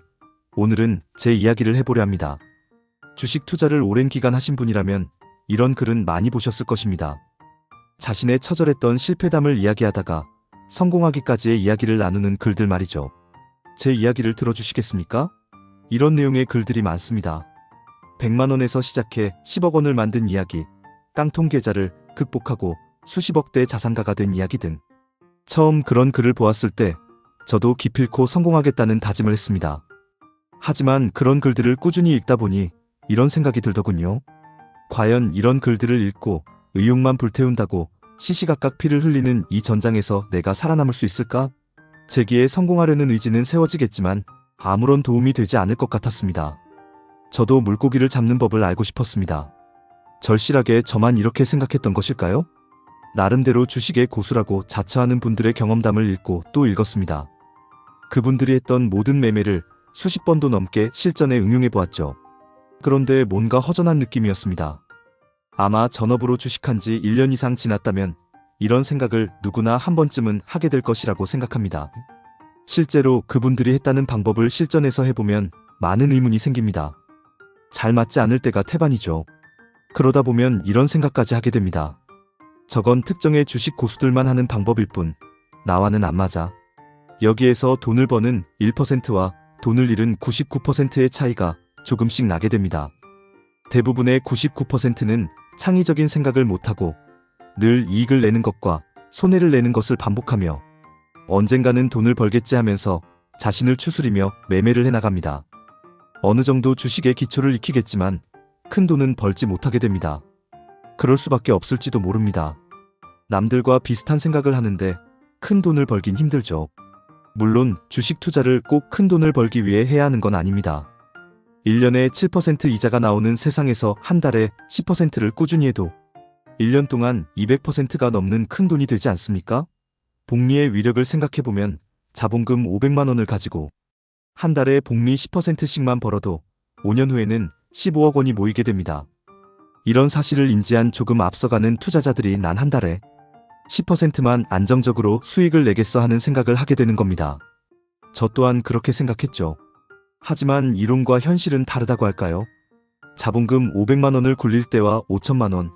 오늘은 제 이야기를 해보려 합니다. 주식 투자를 오랜 기간 하신 분이라면 이런 글은 많이 보셨을 것입니다. 자신의 처절했던 실패담을 이야기하다가 성공하기까지의 이야기를 나누는 글들 말이죠. 제 이야기를 들어주시겠습니까? 이런 내용의 글들이 많습니다. 100만 원에서 시작해 10억 원을 만든 이야기, 깡통 계좌를 극복하고 수십억대 자산가가 된 이야기 등. 처음 그런 글을 보았을 때 저도 기필코 성공하겠다는 다짐을 했습니다. 하지만 그런 글들을 꾸준히 읽다 보니 이런 생각이 들더군요. 과연 이런 글들을 읽고 의욕만 불태운다고 시시각각 피를 흘리는 이 전장에서 내가 살아남을 수 있을까? 제기에 성공하려는 의지는 세워지겠지만 아무런 도움이 되지 않을 것 같았습니다. 저도 물고기를 잡는 법을 알고 싶었습니다. 절실하게 저만 이렇게 생각했던 것일까요? 나름대로 주식의 고수라고 자처하는 분들의 경험담을 읽고 또 읽었습니다. 그분들이 했던 모든 매매를 수십 번도 넘게 실전에 응용해 보았죠. 그런데 뭔가 허전한 느낌이었습니다. 아마 전업으로 주식한 지 1년 이상 지났다면 이런 생각을 누구나 한 번쯤은 하게 될 것이라고 생각합니다. 실제로 그분들이 했다는 방법을 실전에서 해보면 많은 의문이 생깁니다. 잘 맞지 않을 때가 태반이죠. 그러다 보면 이런 생각까지 하게 됩니다. 저건 특정의 주식 고수들만 하는 방법일 뿐 나와는 안 맞아. 여기에서 돈을 버는 1%와 돈을 잃은 99%의 차이가 조금씩 나게 됩니다. 대부분의 99%는 창의적인 생각을 못하고 늘 이익을 내는 것과 손해를 내는 것을 반복하며 언젠가는 돈을 벌겠지 하면서 자신을 추스리며 매매를 해나갑니다. 어느 정도 주식의 기초를 익히겠지만 큰 돈은 벌지 못하게 됩니다. 그럴 수밖에 없을지도 모릅니다. 남들과 비슷한 생각을 하는데 큰 돈을 벌긴 힘들죠. 물론 주식 투자를 꼭 큰 돈을 벌기 위해 해야 하는 건 아닙니다. 1년에 7% 이자가 나오는 세상에서 한 달에 10%를 꾸준히 해도 1년 동안 200%가 넘는 큰 돈이 되지 않습니까? 복리의 위력을 생각해보면 자본금 500만 원을 가지고 한 달에 복리 10%씩만 벌어도 5년 후에는 15억 원이 모이게 됩니다. 이런 사실을 인지한 조금 앞서가는 투자자들이 난 한 달에 10%만 안정적으로 수익을 내겠어 하는 생각을 하게 되는 겁니다. 저 또한 그렇게 생각했죠. 하지만 이론과 현실은 다르다고 할까요? 자본금 500만 원을 굴릴 때와 5천만 원,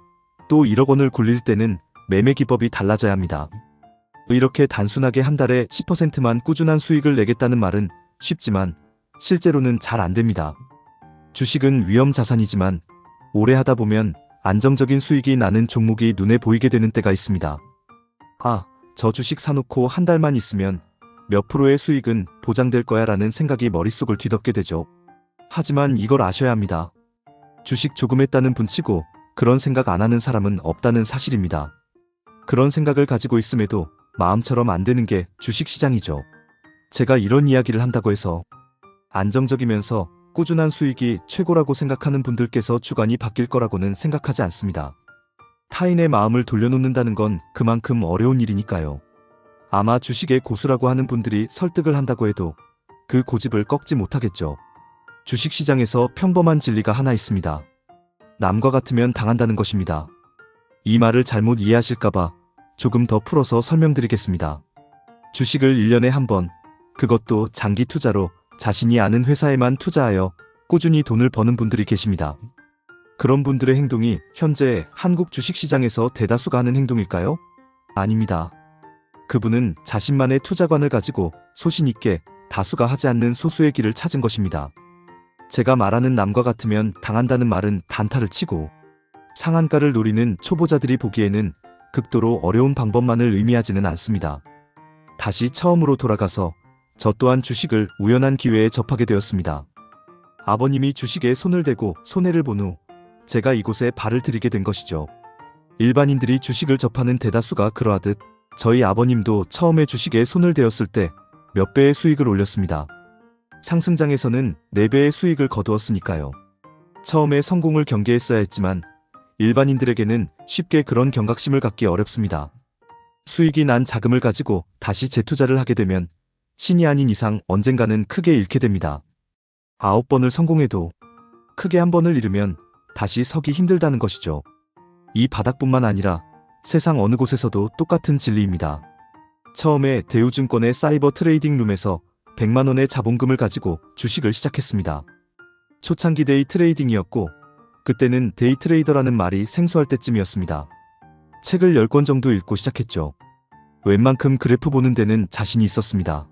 또 1억 원을 굴릴 때는 매매 기법이 달라져야 합니다. 이렇게 단순하게 한 달에 10%만 꾸준한 수익을 내겠다는 말은 쉽지만 실제로는 잘 안 됩니다. 주식은 위험 자산이지만 오래 하다 보면 안정적인 수익이 나는 종목이 눈에 보이게 되는 때가 있습니다. 아, 저 주식 사놓고 한 달만 있으면 몇 프로의 수익은 보장될 거야 라는 생각이 머릿속을 뒤덮게 되죠. 하지만 이걸 아셔야 합니다. 주식 조금 했다는 분치고 그런 생각 안 하는 사람은 없다는 사실입니다. 그런 생각을 가지고 있음에도 마음처럼 안 되는 게 주식시장이죠. 제가 이런 이야기를 한다고 해서 안정적이면서 꾸준한 수익이 최고라고 생각하는 분들께서 주관이 바뀔 거라고는 생각하지 않습니다. 타인의 마음을 돌려놓는다는 건 그만큼 어려운 일이니까요. 아마 주식의 고수라고 하는 분들이 설득을 한다고 해도 그 고집을 꺾지 못하겠죠. 주식시장에서 평범한 진리가 하나 있습니다. 남과 같으면 당한다는 것입니다. 이 말을 잘못 이해하실까봐 조금 더 풀어서 설명드리겠습니다. 주식을 1년에 한 번, 그것도 장기 투자로 자신이 아는 회사에만 투자하여 꾸준히 돈을 버는 분들이 계십니다. 그런 분들의 행동이 현재 한국 주식시장에서 대다수가 하는 행동일까요? 아닙니다. 그분은 자신만의 투자관을 가지고 소신 있게 다수가 하지 않는 소수의 길을 찾은 것입니다. 제가 말하는 남과 같으면 당한다는 말은 단타를 치고 상한가를 노리는 초보자들이 보기에는 극도로 어려운 방법만을 의미하지는 않습니다. 다시 처음으로 돌아가서 저 또한 주식을 우연한 기회에 접하게 되었습니다. 아버님이 주식에 손을 대고 손해를 본 후 제가 이곳에 발을 들이게 된 것이죠. 일반인들이 주식을 접하는 대다수가 그러하듯 저희 아버님도 처음에 주식에 손을 대었을 때 몇 배의 수익을 올렸습니다. 상승장에서는 4배의 수익을 거두었으니까요. 처음에 성공을 경계했어야 했지만 일반인들에게는 쉽게 그런 경각심을 갖기 어렵습니다. 수익이 난 자금을 가지고 다시 재투자를 하게 되면 신이 아닌 이상 언젠가는 크게 잃게 됩니다. 9번을 성공해도 크게 한 번을 잃으면 다시 서기 힘들다는 것이죠. 이 바닥뿐만 아니라 세상 어느 곳에서도 똑같은 진리입니다. 처음에 대우증권의 사이버 트레이딩 룸에서 100만 원의 자본금을 가지고 주식을 시작했습니다. 초창기 데이 트레이딩이었고 그때는 데이 트레이더라는 말이 생소할 때쯤이었습니다. 책을 10권 정도 읽고 시작했죠. 웬만큼 그래프 보는 데는 자신이 있었습니다.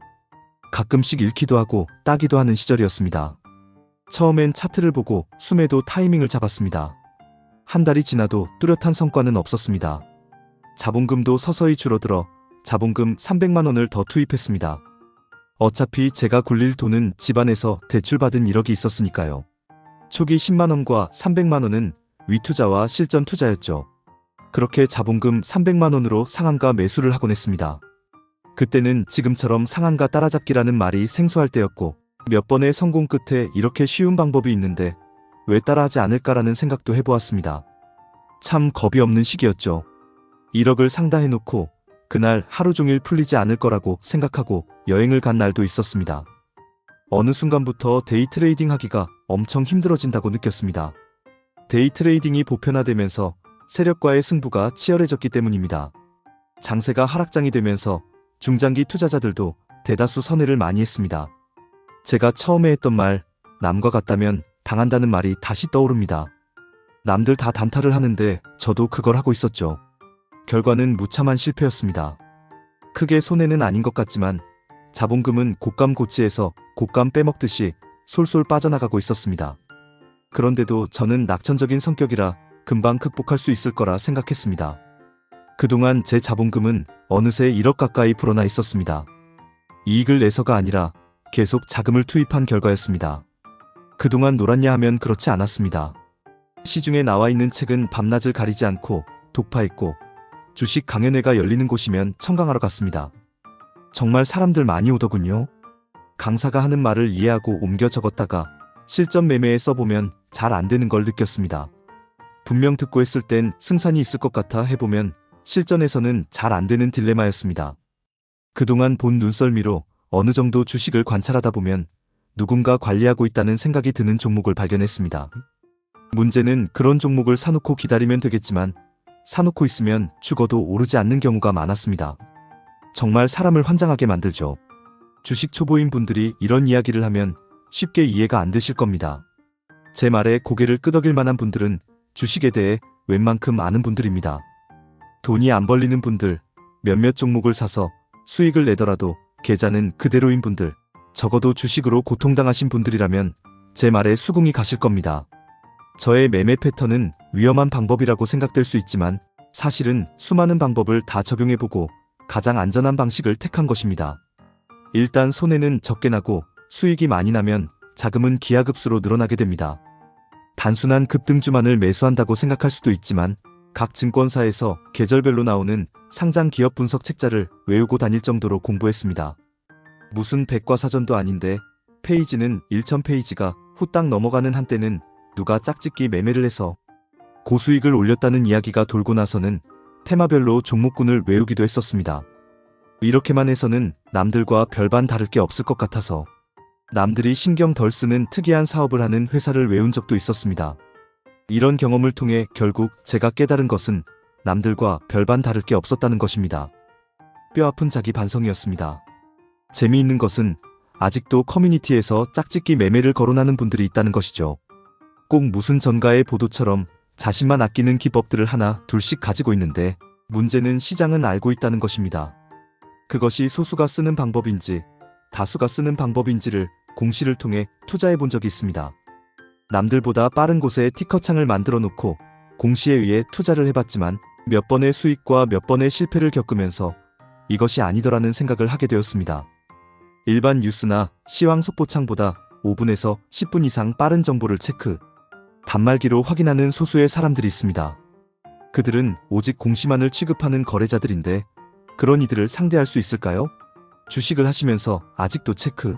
가끔씩 읽기도 하고 따기도 하는 시절이었습니다. 처음엔 차트를 보고 숨에도 타이밍을 잡았습니다. 한 달이 지나도 뚜렷한 성과는 없었습니다. 자본금도 서서히 줄어들어 자본금 300만 원을 더 투입했습니다. 어차피 제가 굴릴 돈은 집안에서 대출받은 1억이 있었으니까요. 초기 10만 원과 300만 원은 위투자와 실전 투자였죠. 그렇게 자본금 300만 원으로 상한가 매수를 하곤 했습니다. 그때는 지금처럼 상한가 따라잡기라는 말이 생소할 때였고 몇 번의 성공 끝에 이렇게 쉬운 방법이 있는데 왜 따라하지 않을까라는 생각도 해보았습니다. 참 겁이 없는 시기였죠. 1억을 상다해놓고 그날 하루 종일 풀리지 않을 거라고 생각하고 여행을 간 날도 있었습니다. 어느 순간부터 데이 트레이딩 하기가 엄청 힘들어진다고 느꼈습니다. 데이 트레이딩이 보편화되면서 세력과의 승부가 치열해졌기 때문입니다. 장세가 하락장이 되면서 중장기 투자자들도 대다수 선회를 많이 했습니다. 제가 처음에 했던 말, 남과 같다면 당한다는 말이 다시 떠오릅니다. 남들 다 단타를 하는데 저도 그걸 하고 있었죠. 결과는 무참한 실패였습니다. 크게 손해는 아닌 것 같지만 자본금은 곶감 고치에서 곶감 빼먹듯이 솔솔 빠져나가고 있었습니다. 그런데도 저는 낙천적인 성격이라 금방 극복할 수 있을 거라 생각했습니다. 그동안 제 자본금은 어느새 1억 가까이 불어나 있었습니다. 이익을 내서가 아니라 계속 자금을 투입한 결과였습니다. 그동안 놀았냐 하면 그렇지 않았습니다. 시중에 나와 있는 책은 밤낮을 가리지 않고 독파했고 주식 강연회가 열리는 곳이면 청강하러 갔습니다. 정말 사람들 많이 오더군요. 강사가 하는 말을 이해하고 옮겨 적었다가 실전 매매에 써보면 잘 안 되는 걸 느꼈습니다. 분명 듣고 했을 땐 승산이 있을 것 같아 해보면 실전에서는 잘 안 되는 딜레마였습니다. 그동안 본 눈썰미로 어느 정도 주식을 관찰하다 보면 누군가 관리하고 있다는 생각이 드는 종목을 발견했습니다. 문제는 그런 종목을 사놓고 기다리면 되겠지만 사놓고 있으면 죽어도 오르지 않는 경우가 많았습니다. 정말 사람을 환장하게 만들죠. 주식 초보인 분들이 이런 이야기를 하면 쉽게 이해가 안 되실 겁니다. 제 말에 고개를 끄덕일 만한 분들은 주식에 대해 웬만큼 아는 분들입니다. 돈이 안 벌리는 분들, 몇몇 종목을 사서 수익을 내더라도 계좌는 그대로인 분들, 적어도 주식으로 고통당하신 분들이라면 제 말에 수긍이 가실 겁니다. 저의 매매 패턴은 위험한 방법이라고 생각될 수 있지만 사실은 수많은 방법을 다 적용해보고 가장 안전한 방식을 택한 것입니다. 일단 손해는 적게 나고 수익이 많이 나면 자금은 기하급수로 늘어나게 됩니다. 단순한 급등주만을 매수한다고 생각할 수도 있지만 각 증권사에서 계절별로 나오는 상장 기업 분석 책자를 외우고 다닐 정도로 공부했습니다. 무슨 백과사전도 아닌데 페이지는 1000페이지가 후딱 넘어가는 한때는 누가 짝짓기 매매를 해서 고수익을 올렸다는 이야기가 돌고 나서는 테마별로 종목군을 외우기도 했었습니다. 이렇게만 해서는 남들과 별반 다를 게 없을 것 같아서 남들이 신경 덜 쓰는 특이한 사업을 하는 회사를 외운 적도 있었습니다. 이런 경험을 통해 결국 제가 깨달은 것은 남들과 별반 다를 게 없었다는 것입니다. 뼈아픈 자기 반성이었습니다. 재미있는 것은 아직도 커뮤니티에서 짝짓기 매매를 거론하는 분들이 있다는 것이죠. 꼭 무슨 전가의 보도처럼 자신만 아끼는 기법들을 하나 둘씩 가지고 있는데 문제는 시장은 알고 있다는 것입니다. 그것이 소수가 쓰는 방법인지 다수가 쓰는 방법인지를 공시를 통해 투자해 본 적이 있습니다. 남들보다 빠른 곳에 티커창을 만들어 놓고 공시에 의해 투자를 해봤지만 몇 번의 수익과 몇 번의 실패를 겪으면서 이것이 아니더라는 생각을 하게 되었습니다. 일반 뉴스나 시황 속보창보다 5분에서 10분 이상 빠른 정보를 체크, 단말기로 확인하는 소수의 사람들이 있습니다. 그들은 오직 공시만을 취급하는 거래자들인데 그런 이들을 상대할 수 있을까요? 주식을 하시면서 아직도 체크,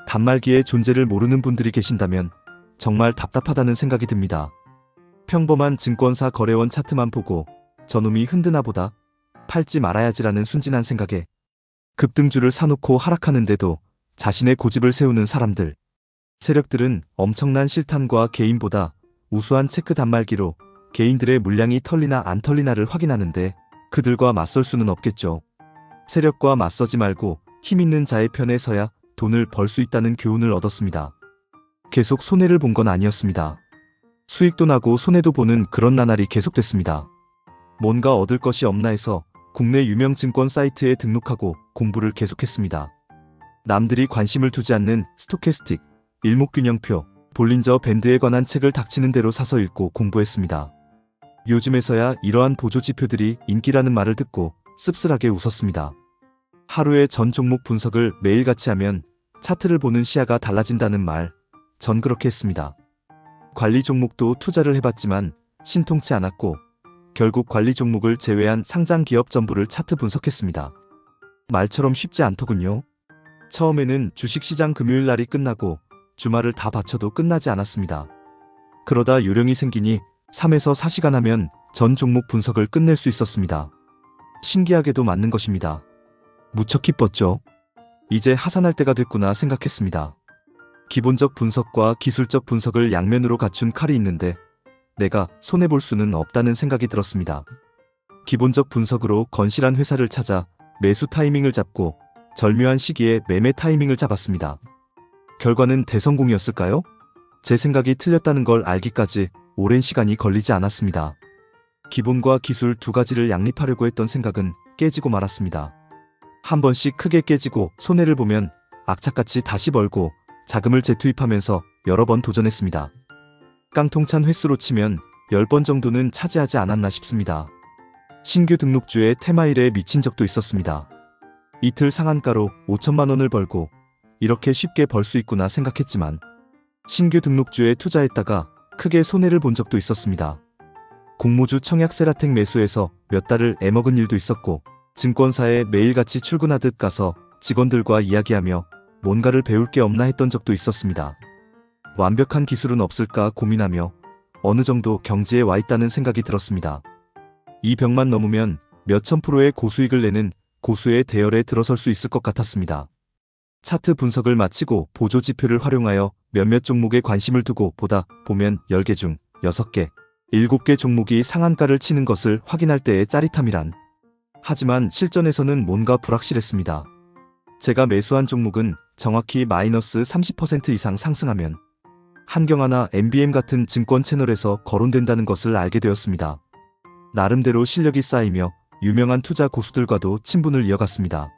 단말기의 존재를 모르는 분들이 계신다면 정말 답답하다는 생각이 듭니다. 평범한 증권사 거래원 차트만 보고 저놈이 흔드나 보다, 팔지 말아야지라는 순진한 생각에 급등주를 사놓고 하락하는데도 자신의 고집을 세우는 사람들. 세력들은 엄청난 실탄과 개인보다 우수한 체크 단말기로 개인들의 물량이 털리나 안 털리나를 확인하는데 그들과 맞설 수는 없겠죠. 세력과 맞서지 말고 힘 있는 자의 편에 서야 돈을 벌 수 있다는 교훈을 얻었습니다. 계속 손해를 본 건 아니었습니다. 수익도 나고 손해도 보는 그런 나날이 계속됐습니다. 뭔가 얻을 것이 없나 해서 국내 유명 증권 사이트에 등록하고 공부를 계속했습니다. 남들이 관심을 두지 않는 스토캐스틱, 일목균형표, 볼린저 밴드에 관한 책을 닥치는 대로 사서 읽고 공부했습니다. 요즘에서야 이러한 보조지표들이 인기라는 말을 듣고 씁쓸하게 웃었습니다. 하루에 전 종목 분석을 매일같이 하면 차트를 보는 시야가 달라진다는 말, 전 그렇게 했습니다. 관리 종목도 투자를 해봤지만 신통치 않았고 결국 관리 종목을 제외한 상장 기업 전부를 차트 분석했습니다. 말처럼 쉽지 않더군요. 처음에는 주식시장 금요일 날이 끝나고 주말을 다 바쳐도 끝나지 않았습니다. 그러다 요령이 생기니 3에서 4시간 하면 전 종목 분석을 끝낼 수 있었습니다. 신기하게도 맞는 것입니다. 무척 기뻤죠. 이제 하산할 때가 됐구나 생각했습니다. 기본적 분석과 기술적 분석을 양면으로 갖춘 칼이 있는데 내가 손해볼 수는 없다는 생각이 들었습니다. 기본적 분석으로 건실한 회사를 찾아 매수 타이밍을 잡고 절묘한 시기에 매매 타이밍을 잡았습니다. 결과는 대성공이었을까요? 제 생각이 틀렸다는 걸 알기까지 오랜 시간이 걸리지 않았습니다. 기본과 기술 두 가지를 양립하려고 했던 생각은 깨지고 말았습니다. 한 번씩 크게 깨지고 손해를 보면 악착같이 다시 벌고 자금을 재투입하면서 여러 번 도전했습니다. 깡통찬 횟수로 치면 10번 정도는 차지하지 않았나 싶습니다. 신규 등록주에 테마일에 미친 적도 있었습니다. 이틀 상한가로 5천만 원을 벌고 이렇게 쉽게 벌 수 있구나 생각했지만 신규 등록주에 투자했다가 크게 손해를 본 적도 있었습니다. 공모주 청약 세라텍 매수해서 몇 달을 애먹은 일도 있었고 증권사에 매일같이 출근하듯 가서 직원들과 이야기하며 뭔가를 배울 게 없나 했던 적도 있었습니다. 완벽한 기술은 없을까 고민하며 어느 정도 경지에 와 있다는 생각이 들었습니다. 이 벽만 넘으면 몇천 프로의 고수익을 내는 고수의 대열에 들어설 수 있을 것 같았습니다. 차트 분석을 마치고 보조지표를 활용하여 몇몇 종목에 관심을 두고 보다 보면 10개 중 6개, 7개 종목이 상한가를 치는 것을 확인할 때의 짜릿함이란. 하지만 실전에서는 뭔가 불확실했습니다. 제가 매수한 종목은 정확히 마이너스 30% 이상 상승하면 한경하나 MBM 같은 증권 채널에서 거론된다는 것을 알게 되었습니다. 나름대로 실력이 쌓이며 유명한 투자 고수들과도 친분을 이어갔습니다.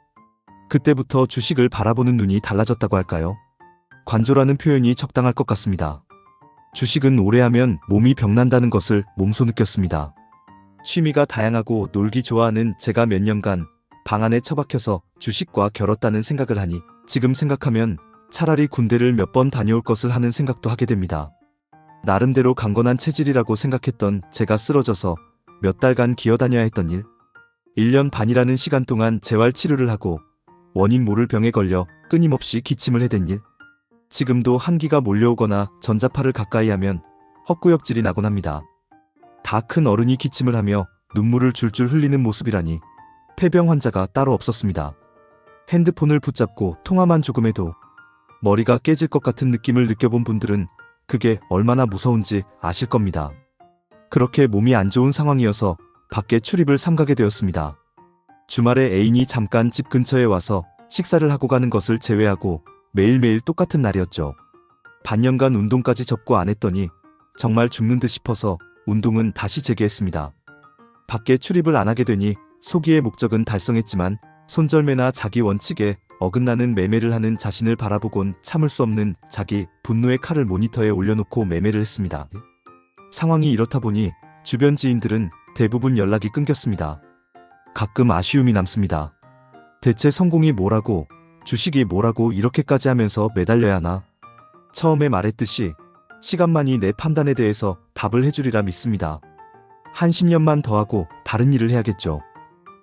그때부터 주식을 바라보는 눈이 달라졌다고 할까요? 관조라는 표현이 적당할 것 같습니다. 주식은 오래 하면 몸이 병난다는 것을 몸소 느꼈습니다. 취미가 다양하고 놀기 좋아하는 제가 몇 년간 방 안에 처박혀서 주식과 겨뤘다는 생각을 하니 지금 생각하면 차라리 군대를 몇 번 다녀올 것을 하는 생각도 하게 됩니다. 나름대로 강건한 체질이라고 생각했던 제가 쓰러져서 몇 달간 기어다녀야 했던 일. 1년 반이라는 시간 동안 재활치료를 하고 원인 모를 병에 걸려 끊임없이 기침을 해댄 일. 지금도 한기가 몰려오거나 전자파를 가까이 하면 헛구역질이 나곤 합니다. 다 큰 어른이 기침을 하며 눈물을 줄줄 흘리는 모습이라니 폐병 환자가 따로 없었습니다. 핸드폰을 붙잡고 통화만 조금 해도 머리가 깨질 것 같은 느낌을 느껴본 분들은 그게 얼마나 무서운지 아실 겁니다. 그렇게 몸이 안 좋은 상황이어서 밖에 출입을 삼가게 되었습니다. 주말에 애인이 잠깐 집 근처에 와서 식사를 하고 가는 것을 제외하고 매일매일 똑같은 날이었죠. 반년간 운동까지 접고 안 했더니 정말 죽는 듯 싶어서 운동은 다시 재개했습니다. 밖에 출입을 안 하게 되니 소기의 목적은 달성했지만 손절매나 자기 원칙에 어긋나는 매매를 하는 자신을 바라보곤 참을 수 없는 자기 분노의 칼을 모니터에 올려놓고 매매를 했습니다. 상황이 이렇다 보니 주변 지인들은 대부분 연락이 끊겼습니다. 가끔 아쉬움이 남습니다. 대체 성공이 뭐라고, 주식이 뭐라고 이렇게까지 하면서 매달려야 하나? 처음에 말했듯이 시간만이 내 판단에 대해서 답을 해주리라 믿습니다. 한 10년만 더 하고 다른 일을 해야겠죠.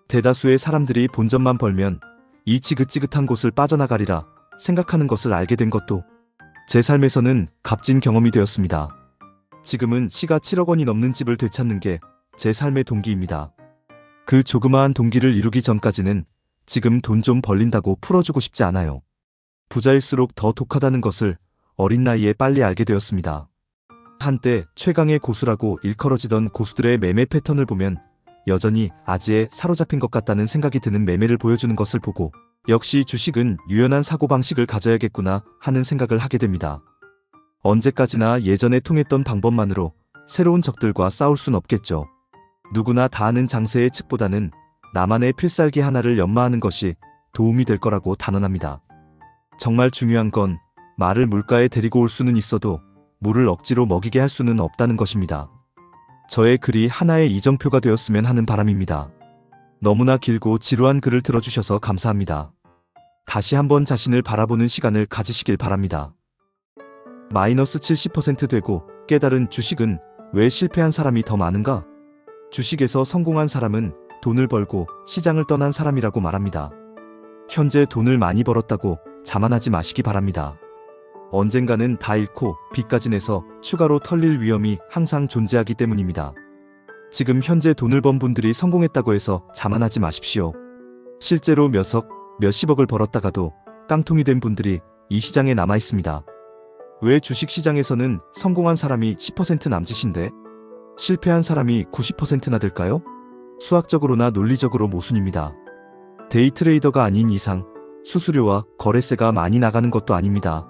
대다수의 사람들이 본전만 벌면 이 지긋지긋한 곳을 빠져나가리라 생각하는 것을 알게 된 것도 제 삶에서는 값진 경험이 되었습니다. 지금은 시가 7억 원이 넘는 집을 되찾는 게 제 삶의 동기입니다. 그 조그마한 동기를 이루기 전까지는 지금 돈 좀 벌린다고 풀어주고 싶지 않아요. 부자일수록 더 독하다는 것을 어린 나이에 빨리 알게 되었습니다. 한때 최강의 고수라고 일컬어지던 고수들의 매매 패턴을 보면 여전히 아지에 사로잡힌 것 같다는 생각이 드는 매매를 보여주는 것을 보고 역시 주식은 유연한 사고방식을 가져야겠구나 하는 생각을 하게 됩니다. 언제까지나 예전에 통했던 방법만으로 새로운 적들과 싸울 순 없겠죠. 누구나 다 아는 장세의 측보다는 나만의 필살기 하나를 연마하는 것이 도움이 될 거라고 단언합니다. 정말 중요한 건 말을 물가에 데리고 올 수는 있어도 물을 억지로 먹이게 할 수는 없다는 것입니다. 저의 글이 하나의 이정표가 되었으면 하는 바람입니다. 너무나 길고 지루한 글을 들어주셔서 감사합니다. 다시 한번 자신을 바라보는 시간을 가지시길 바랍니다. 마이너스 70% 되고 깨달은 주식은 왜 실패한 사람이 더 많은가? 주식에서 성공한 사람은 돈을 벌고 시장을 떠난 사람이라고 말합니다. 현재 돈을 많이 벌었다고 자만하지 마시기 바랍니다. 언젠가는 다 잃고 빚까지 내서 추가로 털릴 위험이 항상 존재하기 때문입니다. 지금 현재 돈을 번 분들이 성공했다고 해서 자만하지 마십시오. 실제로 몇십억을 벌었다가도 깡통이 된 분들이 이 시장에 남아 있습니다. 왜 주식시장에서는 성공한 사람이 10% 남짓인데 실패한 사람이 90%나 될까요? 수학적으로나 논리적으로 모순입니다. 데이트레이더가 아닌 이상 수수료와 거래세가 많이 나가는 것도 아닙니다.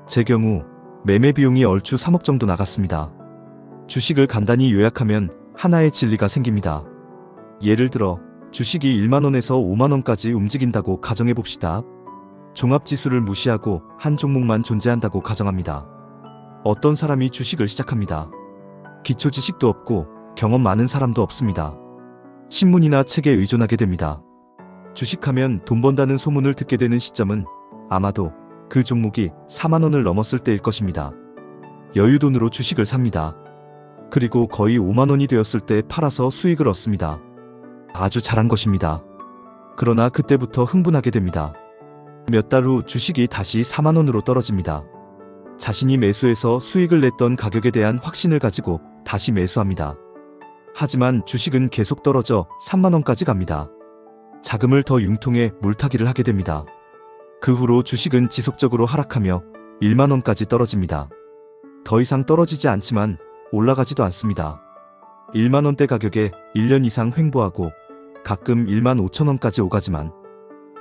제 경우 매매 비용이 얼추 3억 정도 나갔습니다. 주식을 간단히 요약하면 하나의 진리가 생깁니다. 예를 들어 주식이 1만원에서 5만원까지 움직인다고 가정해봅시다. 종합지수를 무시하고 한 종목만 존재한다고 가정합니다. 어떤 사람이 주식을 시작합니다. 기초 지식도 없고 경험 많은 사람도 없습니다. 신문이나 책에 의존하게 됩니다. 주식하면 돈 번다는 소문을 듣게 되는 시점은 아마도 그 종목이 4만원을 넘었을 때일 것입니다. 여유돈으로 주식을 삽니다. 그리고 거의 5만원이 되었을 때 팔아서 수익을 얻습니다. 아주 잘한 것입니다. 그러나 그때부터 흥분하게 됩니다. 몇 달 후 주식이 다시 4만원으로 떨어집니다. 자신이 매수해서 수익을 냈던 가격에 대한 확신을 가지고 다시 매수합니다. 하지만 주식은 계속 떨어져 3만원까지 갑니다. 자금을 더 융통해 물타기를 하게 됩니다. 그 후로 주식은 지속적으로 하락하며 1만원까지 떨어집니다. 더 이상 떨어지지 않지만 올라가지도 않습니다. 1만원대 가격에 1년 이상 횡보하고 가끔 1만 5천원까지 오가지만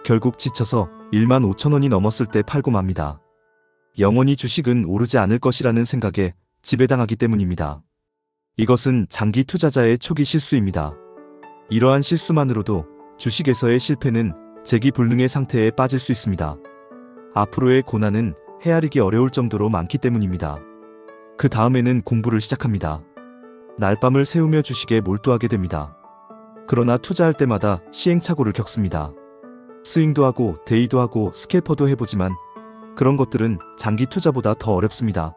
결국 지쳐서 1만 5천원이 넘었을 때 팔고 맙니다. 영원히 주식은 오르지 않을 것이라는 생각에 지배당하기 때문입니다. 이것은 장기 투자자의 초기 실수입니다. 이러한 실수만으로도 주식에서의 실패는 재기불능의 상태에 빠질 수 있습니다. 앞으로의 고난은 헤아리기 어려울 정도로 많기 때문입니다. 그 다음에는 공부를 시작합니다. 날밤을 새우며 주식에 몰두하게 됩니다. 그러나 투자할 때마다 시행착오를 겪습니다. 스윙도 하고 데이도 하고 스캘퍼도 해보지만 그런 것들은 장기 투자보다 더 어렵습니다.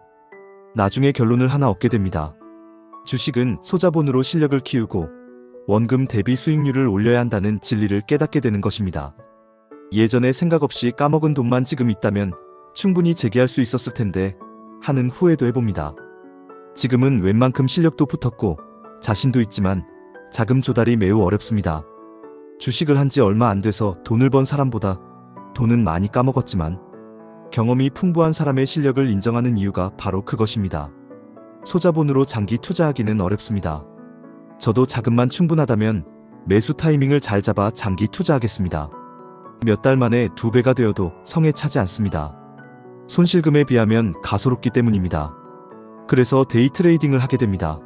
나중에 결론을 하나 얻게 됩니다. 주식은 소자본으로 실력을 키우고 원금 대비 수익률을 올려야 한다는 진리를 깨닫게 되는 것입니다. 예전에 생각 없이 까먹은 돈만 지금 있다면 충분히 재기할 수 있었을 텐데 하는 후회도 해봅니다. 지금은 웬만큼 실력도 붙었고 자신도 있지만 자금 조달이 매우 어렵습니다. 주식을 한 지 얼마 안 돼서 돈을 번 사람보다 돈은 많이 까먹었지만 경험이 풍부한 사람의 실력을 인정하는 이유가 바로 그것입니다. 소자본으로 장기 투자하기는 어렵습니다. 저도 자금만 충분하다면 매수 타이밍을 잘 잡아 장기 투자하겠습니다. 몇 달 만에 2배가 되어도 성에 차지 않습니다. 손실금에 비하면 가소롭기 때문입니다. 그래서 데이 트레이딩을 하게 됩니다.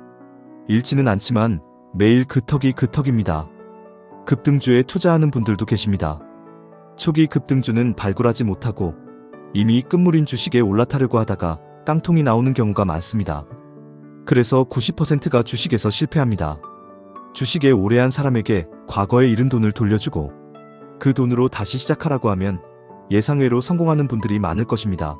잃지는 않지만 매일 그 턱입니다. 급등주에 투자하는 분들도 계십니다. 초기 급등주는 발굴하지 못하고 이미 끝물인 주식에 올라타려고 하다가 깡통이 나오는 경우가 많습니다. 그래서 90%가 주식에서 실패합니다. 주식에 오래 한 사람에게 과거에 잃은 돈을 돌려주고 그 돈으로 다시 시작하라고 하면 예상외로 성공하는 분들이 많을 것입니다.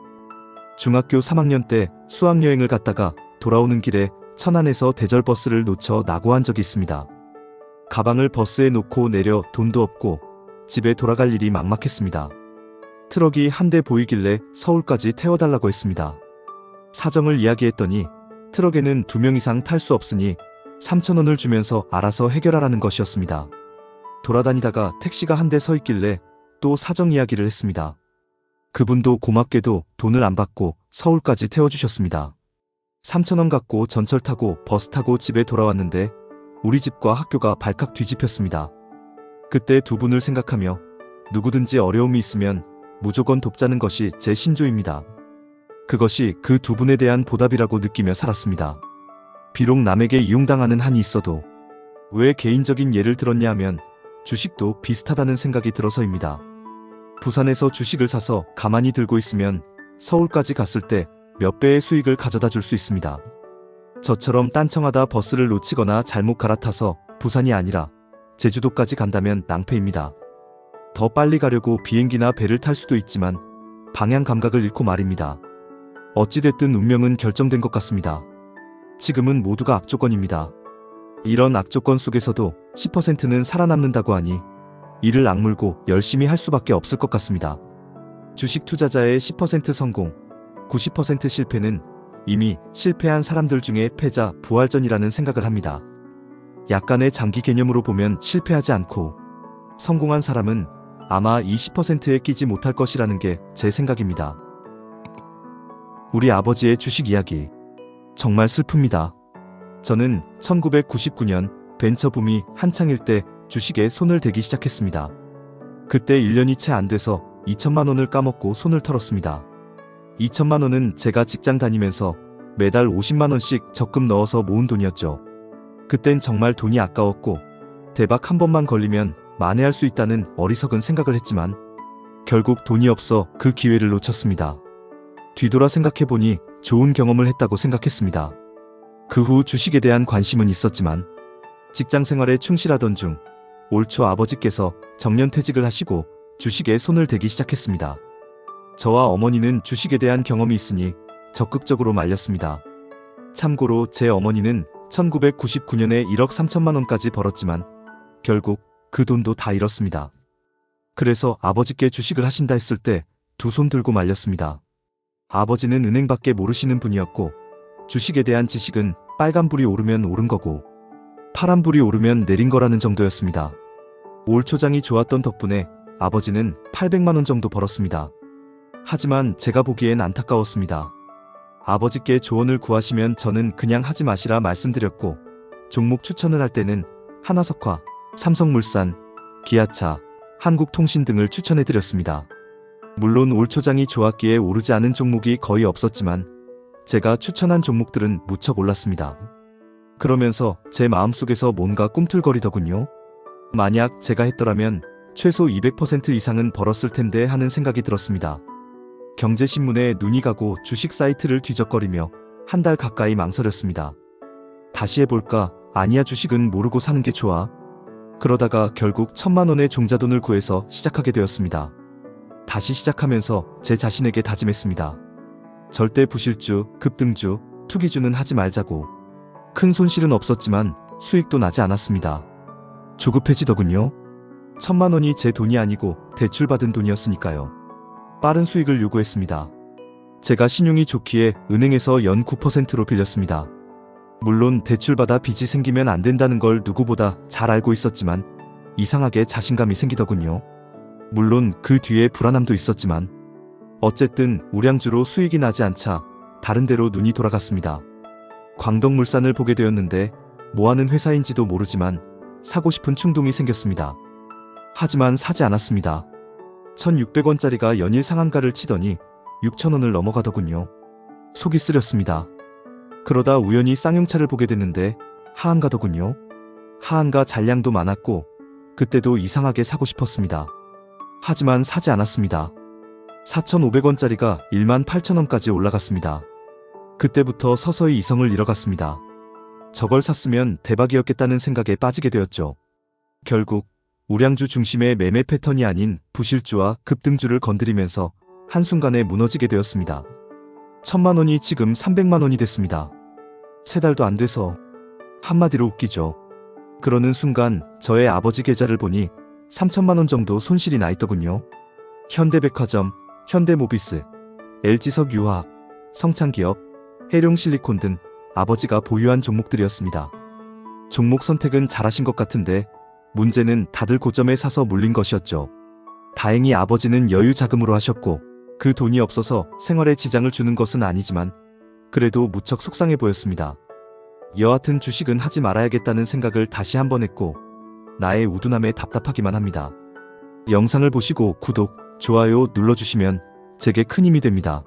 중학교 3학년 때 수학여행을 갔다가 돌아오는 길에 천안에서 대절버스를 놓쳐 낙오한 적이 있습니다. 가방을 버스에 놓고 내려 돈도 없고 집에 돌아갈 일이 막막했습니다. 트럭이 한 대 보이길래 서울까지 태워달라고 했습니다. 사정을 이야기했더니 트럭에는 2명 이상 탈 수 없으니 3,000원을 주면서 알아서 해결하라는 것이었습니다. 돌아다니다가 택시가 한 대 서 있길래 또 사정 이야기를 했습니다. 그분도 고맙게도 돈을 안 받고 서울까지 태워주셨습니다. 3,000원 갖고 전철 타고 버스 타고 집에 돌아왔는데 우리 집과 학교가 발칵 뒤집혔습니다. 그때 두 분을 생각하며 누구든지 어려움이 있으면 무조건 돕자는 것이 제 신조입니다. 그것이 그 두 분에 대한 보답이라고 느끼며 살았습니다. 비록 남에게 이용당하는 한이 있어도. 왜 개인적인 예를 들었냐 하면 주식도 비슷하다는 생각이 들어서입니다. 부산에서 주식을 사서 가만히 들고 있으면 서울까지 갔을 때 몇 배의 수익을 가져다 줄 수 있습니다. 저처럼 딴청하다 버스를 놓치거나 잘못 갈아타서 부산이 아니라 제주도까지 간다면 낭패입니다. 더 빨리 가려고 비행기나 배를 탈 수도 있지만 방향 감각을 잃고 말입니다. 어찌됐든 운명은 결정된 것 같습니다. 지금은 모두가 악조건입니다. 이런 악조건 속에서도 10%는 살아남는다고 하니 이를 악물고 열심히 할 수밖에 없을 것 같습니다. 주식 투자자의 10% 성공, 90% 실패는 이미 실패한 사람들 중에 패자 부활전이라는 생각을 합니다. 약간의 장기 개념으로 보면 실패하지 않고 성공한 사람은 아마 이 10%에 끼지 못할 것이라는 게 제 생각입니다. 우리 아버지의 주식 이야기. 정말 슬픕니다. 저는 1999년 벤처붐이 한창일 때 주식에 손을 대기 시작했습니다. 그때 1년이 채 안 돼서 2천만 원을 까먹고 손을 털었습니다. 2천만 원은 제가 직장 다니면서 매달 50만 원씩 적금 넣어서 모은 돈이었죠. 그땐 정말 돈이 아까웠고 대박 한 번만 걸리면 만회할 수 있다는 어리석은 생각을 했지만 결국 돈이 없어 그 기회를 놓쳤습니다. 뒤돌아 생각해보니 좋은 경험을 했다고 생각했습니다. 그 후 주식에 대한 관심은 있었지만 직장 생활에 충실하던 중 올 초 아버지께서 정년퇴직을 하시고 주식에 손을 대기 시작했습니다. 저와 어머니는 주식에 대한 경험이 있으니 적극적으로 말렸습니다. 참고로 제 어머니는 1999년에 1억 3천만 원까지 벌었지만 결국 그 돈도 다 잃었습니다. 그래서 아버지께 주식을 하신다 했을 때 두 손 들고 말렸습니다. 아버지는 은행밖에 모르시는 분이었고 주식에 대한 지식은 빨간불이 오르면 오른 거고 파란불이 오르면 내린 거라는 정도였습니다. 올 초장이 좋았던 덕분에 아버지는 800만 원 정도 벌었습니다. 하지만 제가 보기엔 안타까웠습니다. 아버지께 조언을 구하시면 저는 그냥 하지 마시라 말씀드렸고 종목 추천을 할 때는 하나석화, 삼성물산, 기아차, 한국통신 등을 추천해드렸습니다. 물론 올 초장이 좋았기에 오르지 않은 종목이 거의 없었지만 제가 추천한 종목들은 무척 올랐습니다. 그러면서 제 마음속에서 뭔가 꿈틀거리더군요. 만약 제가 했더라면 최소 200% 이상은 벌었을 텐데 하는 생각이 들었습니다. 경제신문에 눈이 가고 주식 사이트를 뒤적거리며 한 달 가까이 망설였습니다. 다시 해볼까? 아니야, 주식은 모르고 사는 게 좋아. 그러다가 결국 1,000만 원의 종잣돈을 구해서 시작하게 되었습니다. 다시 시작하면서 제 자신에게 다짐했습니다. 절대 부실주, 급등주, 투기주는 하지 말자고. 큰 손실은 없었지만 수익도 나지 않았습니다. 조급해지더군요. 1,000만 원이 제 돈이 아니고 대출받은 돈이었으니까요. 빠른 수익을 요구했습니다. 제가 신용이 좋기에 은행에서 연 9%로 빌렸습니다. 물론 대출받아 빚이 생기면 안 된다는 걸 누구보다 잘 알고 있었지만 이상하게 자신감이 생기더군요. 물론 그 뒤에 불안함도 있었지만 어쨌든 우량주로 수익이 나지 않자 다른 데로 눈이 돌아갔습니다. 광덕물산을 보게 되었는데 뭐하는 회사인지도 모르지만 사고 싶은 충동이 생겼습니다. 하지만 사지 않았습니다. 1,600원짜리가 연일 상한가를 치더니 6,000원을 넘어가더군요. 속이 쓰렸습니다. 그러다 우연히 쌍용차를 보게 됐는데 하한가더군요. 하한가 잔량도 많았고 그때도 이상하게 사고 싶었습니다. 하지만 사지 않았습니다. 4,500원짜리가 18,000원까지 올라갔습니다. 그때부터 서서히 이성을 잃어갔습니다. 저걸 샀으면 대박이었겠다는 생각에 빠지게 되었죠. 결국 우량주 중심의 매매 패턴이 아닌 부실주와 급등주를 건드리면서 한순간에 무너지게 되었습니다. 1,000만 원이 지금 300만 원이 됐습니다. 3달도 안 돼서. 한마디로 웃기죠. 그러는 순간 저의 아버지 계좌를 보니 3천만 원 정도 손실이 나 있더군요. 현대백화점, 현대모비스, LG석유화학, 성창기업, 해룡실리콘 등 아버지가 보유한 종목들이었습니다. 종목 선택은 잘하신 것 같은데 문제는 다들 고점에 사서 물린 것이었죠. 다행히 아버지는 여유 자금으로 하셨고 그 돈이 없어서 생활에 지장을 주는 것은 아니지만 그래도 무척 속상해 보였습니다. 여하튼 주식은 하지 말아야겠다는 생각을 다시 한번 했고 나의 우둔함에 답답하기만 합니다. 영상을 보시고 구독, 좋아요 눌러주시면 제게 큰 힘이 됩니다.